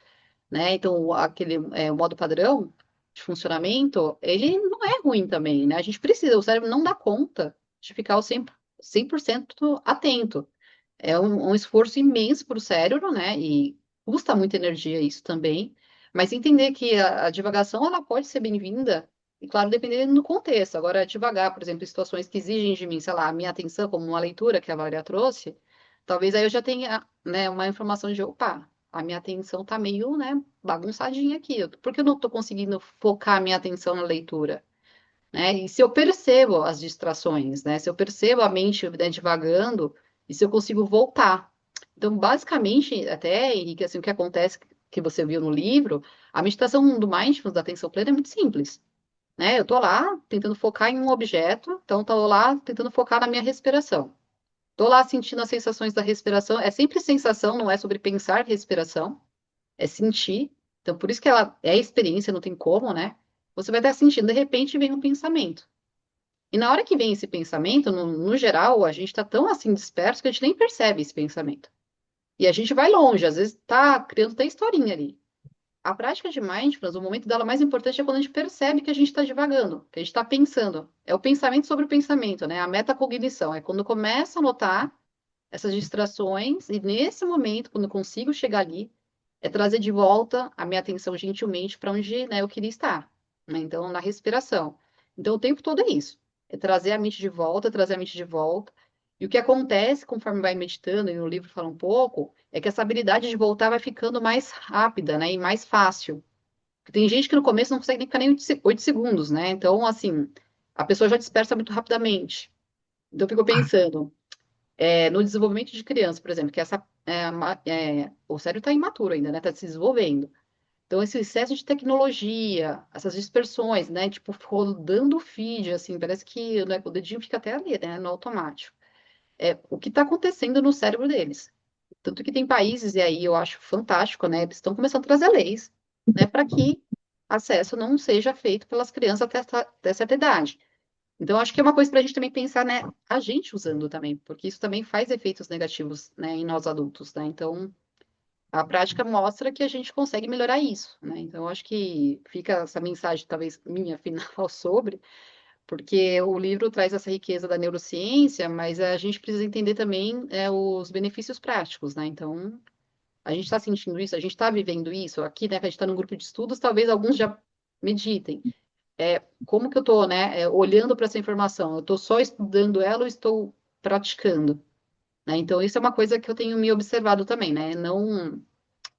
né? Então, o modo padrão de funcionamento, ele não é ruim também, né? A gente precisa, o cérebro não dá conta de ficar o 100% atento. É um esforço imenso para o cérebro, né? E custa muita energia isso também. Mas entender que a divagação ela pode ser bem-vinda, e claro, dependendo do contexto. Agora, devagar, por exemplo, em situações que exigem de mim, sei lá, a minha atenção, como uma leitura que a Valéria trouxe, talvez aí eu já tenha, né, uma informação de, opa, a minha atenção tá meio, né, bagunçadinha aqui. Por que eu não estou conseguindo focar a minha atenção na leitura? Né? E se eu percebo as distrações, né? Se eu percebo a mente, né, divagando, e se eu consigo voltar. Então, basicamente, até, Henrique, assim, o que acontece, que você viu no livro, a meditação do Mindfulness, da atenção plena, é muito simples, né? Eu tô lá tentando focar em um objeto, então tô lá tentando focar na minha respiração. Tô lá sentindo as sensações da respiração, é sempre sensação, não é sobre pensar respiração, é sentir. Então, por isso que ela é experiência, não tem como, né? Você vai estar sentindo, de repente vem um pensamento. E na hora que vem esse pensamento, no geral, a gente está tão assim disperso que a gente nem percebe esse pensamento. E a gente vai longe, às vezes está criando até historinha ali. A prática de mindfulness, o momento dela mais importante é quando a gente percebe que a gente está divagando, que a gente está pensando. É o pensamento sobre o pensamento, né? A metacognição. É quando eu começo a notar essas distrações, e nesse momento, quando eu consigo chegar ali, é trazer de volta a minha atenção gentilmente para onde, né, eu queria estar, né? Então, na respiração. Então, o tempo todo é isso. É trazer a mente de volta, trazer a mente de volta. E o que acontece conforme vai meditando, e no livro fala um pouco, é que essa habilidade de voltar vai ficando mais rápida, né, e mais fácil. Porque tem gente que no começo não consegue nem ficar nem 8 segundos, né? Então, assim, a pessoa já dispersa muito rapidamente. Então, eu fico pensando, no desenvolvimento de criança, por exemplo, que o cérebro está imaturo ainda, né? Está se desenvolvendo. Então, esse excesso de tecnologia, essas dispersões, né? Tipo, rodando o feed, assim, parece que, né, o dedinho fica até ali, né? No automático. É o que está acontecendo no cérebro deles. Tanto que tem países, e aí eu acho fantástico, né? Eles estão começando a trazer leis, né? Para que acesso não seja feito pelas crianças até certa idade. Então, acho que é uma coisa para a gente também pensar, né? A gente usando também, porque isso também faz efeitos negativos, né, em nós adultos, né? Então, a prática mostra que a gente consegue melhorar isso, né? Então, eu acho que fica essa mensagem, talvez minha, final sobre, porque o livro traz essa riqueza da neurociência, mas a gente precisa entender também os benefícios práticos, né? Então, A gente está sentindo isso, a gente está vivendo isso aqui, né? Que a gente está num grupo de estudos, talvez alguns já meditem. Como que eu estou, né? Olhando para essa informação? Eu estou só estudando ela ou estou praticando? Né? Então, isso é uma coisa que eu tenho me observado também, né? Não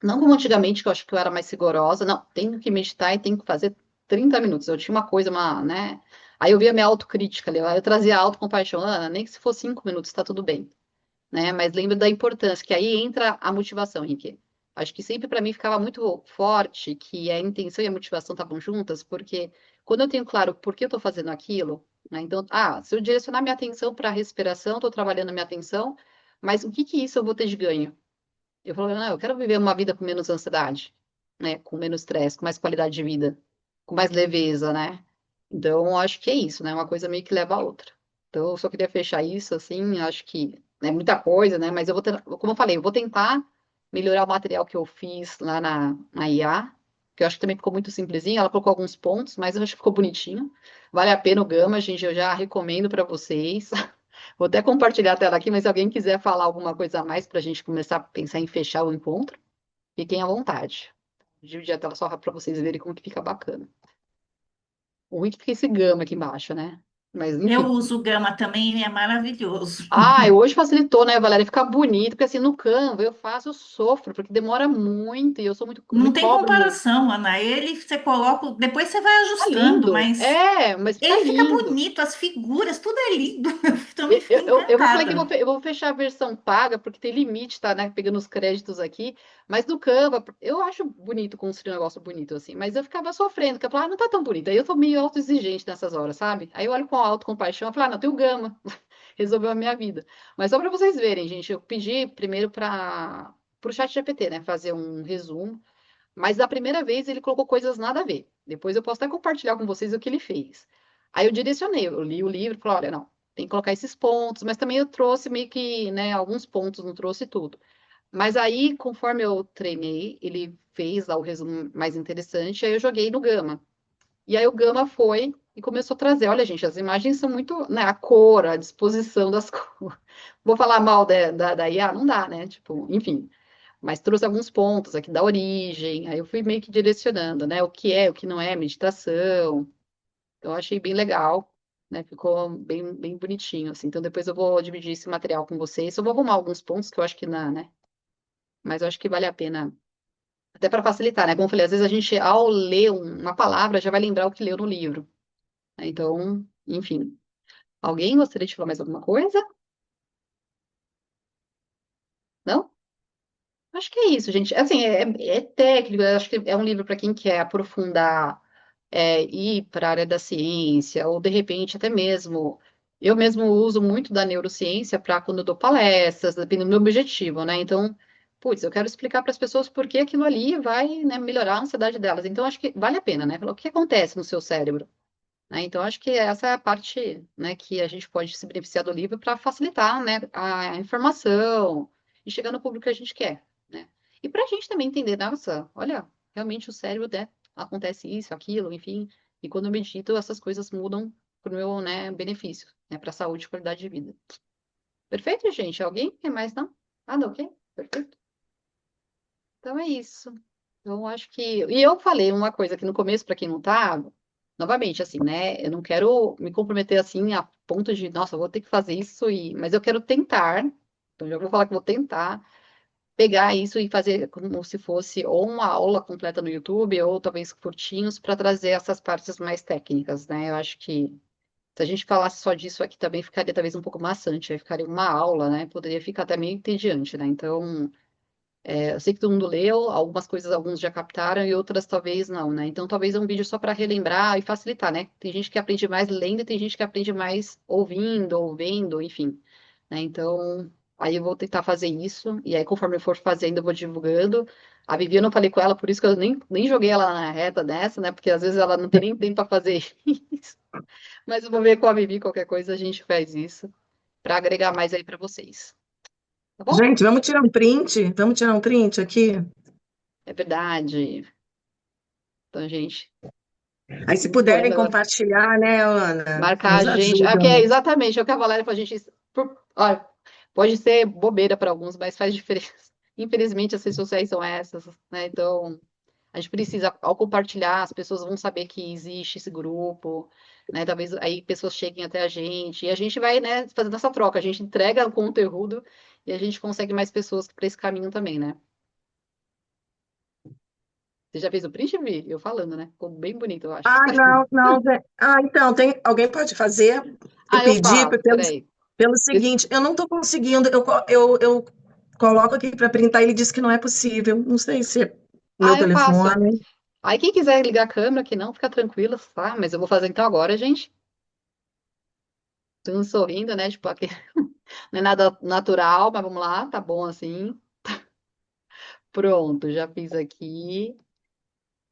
como antigamente, que eu acho que eu era mais rigorosa. Não, tenho que meditar e tenho que fazer 30 minutos. Eu tinha uma coisa, né? Aí eu via minha autocrítica ali, eu trazia a autocompaixão. Ana, nem que se for 5 minutos, está tudo bem, né? Mas lembra da importância, que aí entra a motivação, Henrique. Acho que sempre para mim ficava muito forte que a intenção e a motivação estavam juntas, porque quando eu tenho claro por que eu estou fazendo aquilo, né? Então, se eu direcionar minha atenção para a respiração, estou trabalhando a minha atenção, mas o que que isso eu vou ter de ganho? Eu falo, não, eu quero viver uma vida com menos ansiedade, né? Com menos estresse, com mais qualidade de vida, com mais leveza, né? Então, acho que é isso, né? Uma coisa meio que leva a outra. Então, eu só queria fechar isso, assim, acho que é muita coisa, né? Mas eu vou, como eu falei, eu vou tentar melhorar o material que eu fiz lá na IA, que eu acho que também ficou muito simplesinho. Ela colocou alguns pontos, mas eu acho que ficou bonitinho. Vale a pena o Gama, gente, eu já recomendo para vocês. Vou até compartilhar a tela aqui, mas se alguém quiser falar alguma coisa a mais para a gente começar a pensar em fechar o encontro, fiquem à vontade. Vou dividir a tela só para vocês verem como que fica bacana. O ruim é que fica esse gama aqui embaixo, né? Mas Eu enfim. uso o Gama também, ele é maravilhoso. Hoje facilitou, né, Valéria? Fica bonito, porque assim, no Canva eu faço, eu sofro, porque demora muito e eu sou muito, me Não tem cobro muito. comparação, Ana. Ele você coloca, depois você vai Fica ajustando, lindo. mas Mas fica ele fica lindo. bonito, as figuras, tudo é lindo. Eu também fico Eu vou falar que encantada. eu vou fechar a versão paga, porque tem limite, tá, né? Pegando os créditos aqui. Mas no Canva, eu acho bonito construir um negócio bonito, assim. Mas eu ficava sofrendo, porque eu falava, não tá tão bonito. Aí eu tô meio autoexigente nessas horas, sabe? Aí eu olho com autocompaixão e falo, não, tem o Gama. Resolveu a minha vida. Mas só para vocês verem, gente, eu pedi primeiro para o chat GPT, né? Fazer um resumo. Mas da primeira vez ele colocou coisas nada a ver. Depois eu posso até compartilhar com vocês o que ele fez. Aí eu direcionei, eu li o livro e falei, olha, não, tem que colocar esses pontos, mas também eu trouxe meio que, né, alguns pontos, não trouxe tudo. Mas aí, conforme eu treinei, ele fez lá o resumo mais interessante, aí eu joguei no Gama. E aí o Gama foi e começou a trazer, olha, gente, as imagens são muito, né, a cor, a disposição das cores. Vou falar mal da IA? Não dá, né? Tipo, enfim. Mas trouxe alguns pontos aqui da origem, aí eu fui meio que direcionando, né? O que é, o que não é meditação. Então, eu achei bem legal, né? Ficou bem, bem bonitinho, assim. Então, depois eu vou dividir esse material com vocês. Eu vou arrumar alguns pontos que eu acho que não, né? Mas eu acho que vale a pena, até para facilitar, né? Como eu falei, às vezes a gente, ao ler uma palavra, já vai lembrar o que leu no livro, né? Então, enfim. Alguém gostaria de falar mais alguma coisa? Não? Acho que é isso, gente. Assim, é técnico, eu acho que é um livro para quem quer aprofundar, ir para a área da ciência, ou de repente até mesmo. Eu mesmo uso muito da neurociência para quando eu dou palestras, dependendo do meu objetivo, né? Então, putz, eu quero explicar para as pessoas por que aquilo ali vai, né, melhorar a ansiedade delas. Então, acho que vale a pena, né? O que acontece no seu cérebro, né? Então, acho que essa é a parte, né, que a gente pode se beneficiar do livro para facilitar, né, a informação e chegar no público que a gente quer, né? E para a gente também entender, nossa, olha, realmente o cérebro, né, acontece isso, aquilo, enfim, e quando eu medito, essas coisas mudam para o meu, né, benefício, né, para a saúde e qualidade de vida. Perfeito, gente? Alguém quer mais, não? Não, ok? Perfeito. Então é isso. Então, acho que. E eu falei uma coisa aqui no começo, para quem não tá, novamente, assim, né? Eu não quero me comprometer assim a ponto de, nossa, eu vou ter que fazer isso, mas eu quero tentar. Então, já vou falar que vou tentar pegar isso e fazer como se fosse ou uma aula completa no YouTube, ou talvez curtinhos, para trazer essas partes mais técnicas, né? Eu acho que se a gente falasse só disso aqui também ficaria talvez um pouco maçante, aí ficaria uma aula, né? Poderia ficar até meio entediante, né? Então. Eu sei que todo mundo leu, algumas coisas alguns já captaram e outras talvez não, né? Então talvez é um vídeo só para relembrar e facilitar, né? Tem gente que aprende mais lendo e tem gente que aprende mais ouvindo ou vendo, enfim, né? Então, aí eu vou tentar fazer isso e aí conforme eu for fazendo, eu vou divulgando. A Vivi, eu não falei com ela, por isso que eu nem joguei ela na reta dessa, né? Porque às vezes ela não tem nem tempo para fazer isso. Mas eu vou ver com a Vivi, qualquer coisa a gente faz isso para agregar mais aí para vocês. Tá bom? Gente, vamos tirar um print? Vamos tirar um print aqui? É verdade. Então, gente. Aí, se Muito puderem ainda compartilhar, né, Ana? marcar a Nos gente. Que é ajudam. exatamente é o que a Valéria falou, a gente. Olha, pode ser bobeira para alguns, mas faz diferença. infelizmente as redes sociais são essas, né? Então, a gente precisa, ao compartilhar, as pessoas vão saber que existe esse grupo, né? Talvez aí pessoas cheguem até a gente e a gente vai, né, fazendo essa troca. A gente entrega o conteúdo e a gente consegue mais pessoas para esse caminho também, né? Você já fez o print, Vi? Eu falando, né? Ficou bem bonito, eu acho. Ai, não, não. Então, alguém pode fazer? Eu Ah, eu pedi faço, pelo, peraí. pelo seguinte, eu não estou conseguindo, eu coloco aqui para printar, ele diz que não é possível. Não sei se é o meu Ah, eu faço. telefone. Aí quem quiser ligar a câmera aqui não, fica tranquila, tá? Mas eu vou fazer então agora, gente. Tô sorrindo, né? Tipo, aqui não é nada natural, mas vamos lá, tá bom assim. Pronto, já fiz aqui.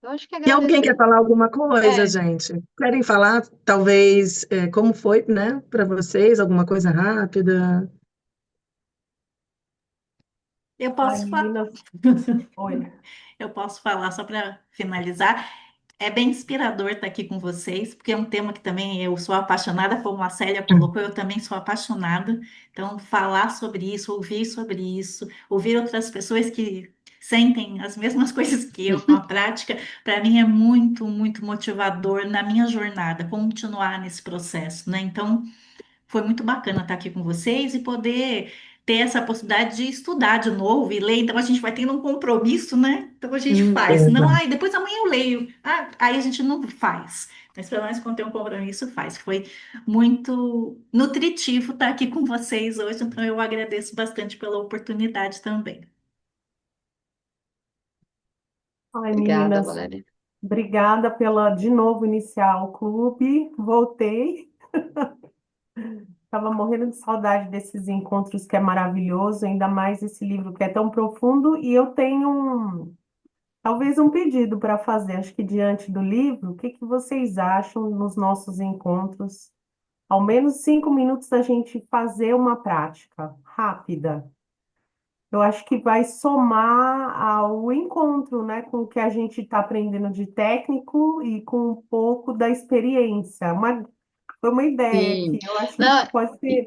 Eu acho que E alguém quer agradecer. falar alguma coisa, É, gente? Querem falar, talvez, como foi, né, para vocês? Alguma coisa rápida? Eu Ai, posso falar. meninas, oi. Eu posso falar só para finalizar. É bem inspirador estar aqui com vocês, porque é um tema que também eu sou apaixonada, como a Célia colocou, eu também sou apaixonada. Então, falar sobre isso, ouvir outras pessoas que sentem as mesmas coisas que eu com a prática, para mim é muito, muito motivador na minha jornada, continuar nesse processo, né? Então, foi muito bacana estar aqui com vocês e poder ter essa possibilidade de estudar de novo e ler. Então a gente vai tendo um compromisso, né? Então a gente faz. Não, Exato. depois amanhã eu leio. Ah, aí a gente não faz. Mas pelo menos quando tem um compromisso, faz. Foi muito nutritivo estar aqui com vocês hoje, então eu agradeço bastante pela oportunidade também. Ai, obrigada, meninas, Valéria. obrigada pela, de novo, iniciar o clube. Voltei. Estava morrendo de saudade desses encontros que é maravilhoso, ainda mais esse livro que é tão profundo. E eu tenho talvez um pedido para fazer. Acho que diante do livro, o que que vocês acham nos nossos encontros? Ao menos 5 minutos da gente fazer uma prática rápida. Eu acho que vai somar ao encontro, né, com o que a gente está aprendendo de técnico e com um pouco da experiência. Foi uma ideia Sim. que eu acho que Não,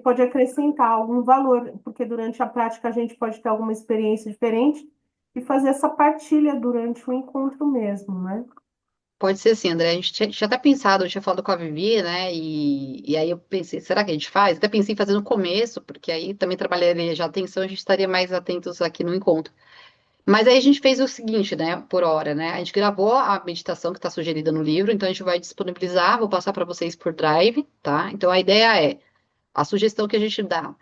pode acrescentar algum valor, porque durante a prática a gente pode ter alguma experiência diferente e fazer essa partilha durante o encontro mesmo, né? pode ser assim, André. A gente tinha até pensado, eu tinha falado com a Vivi, né? E aí eu pensei, será que a gente faz? Até pensei em fazer no começo, porque aí também trabalharia já a atenção, a gente estaria mais atentos aqui no encontro. Mas aí a gente fez o seguinte, né? Por hora, né? A gente gravou a meditação que está sugerida no livro, então a gente vai disponibilizar, vou passar para vocês por Drive, tá? Então a ideia é, a sugestão que a gente dá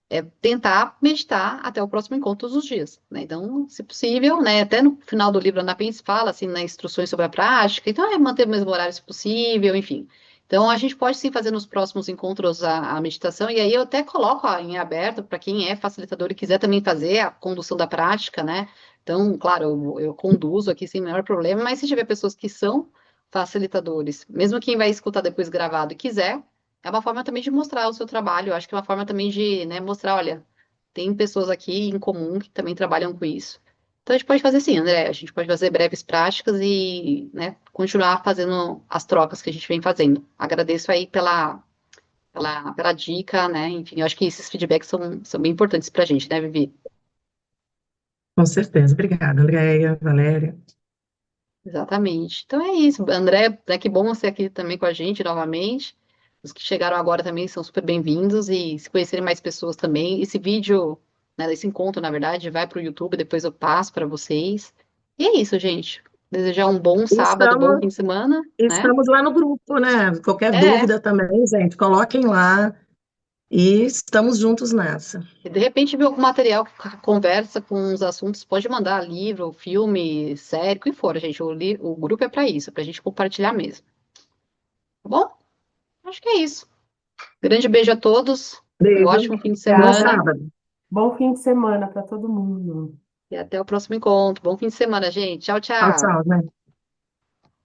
é tentar meditar até o próximo encontro todos os dias, né? Então, se possível, né? Até no final do livro, a Ana Pence fala, assim, nas instruções sobre a prática, então é manter o mesmo horário se possível, enfim. Então, a gente pode sim fazer nos próximos encontros a meditação, e aí eu até coloco em aberto para quem é facilitador e quiser também fazer a condução da prática, né? Então, claro, eu conduzo aqui sem o menor problema, mas se tiver pessoas que são facilitadores, mesmo quem vai escutar depois gravado e quiser, é uma forma também de mostrar o seu trabalho. Eu acho que é uma forma também de, né, mostrar, olha, tem pessoas aqui em comum que também trabalham com isso. Então a gente pode fazer assim, André, a gente pode fazer breves práticas e, né, continuar fazendo as trocas que a gente vem fazendo. Agradeço aí pela dica, né? Enfim, eu acho que esses feedbacks são bem importantes pra gente, né, Vivi? Com certeza. Obrigada, Andréia, Valéria. Exatamente. Então é isso, André, né, que bom você aqui também com a gente novamente. Os que chegaram agora também são super bem-vindos e se conhecerem mais pessoas também. Esse vídeo, né, desse encontro, na verdade, vai para o YouTube, depois eu passo para vocês. E é isso, gente. Desejar um bom E sábado, bom fim de semana, né? estamos lá no grupo, né? Qualquer É, dúvida também, gente, coloquem lá e estamos juntos nessa. e de repente ver algum material que conversa com os assuntos, pode mandar livro, filme, série, o que for, gente. O grupo é para isso, para a gente compartilhar mesmo. Tá bom? Acho que é isso. Grande beijo a todos, um Beijo, ótimo fim de bom semana Obrigada. sábado. Bom fim de semana para todo mundo. e até o próximo encontro. Bom fim de semana, gente. Tchau, Tchau, tchau. tchau, né?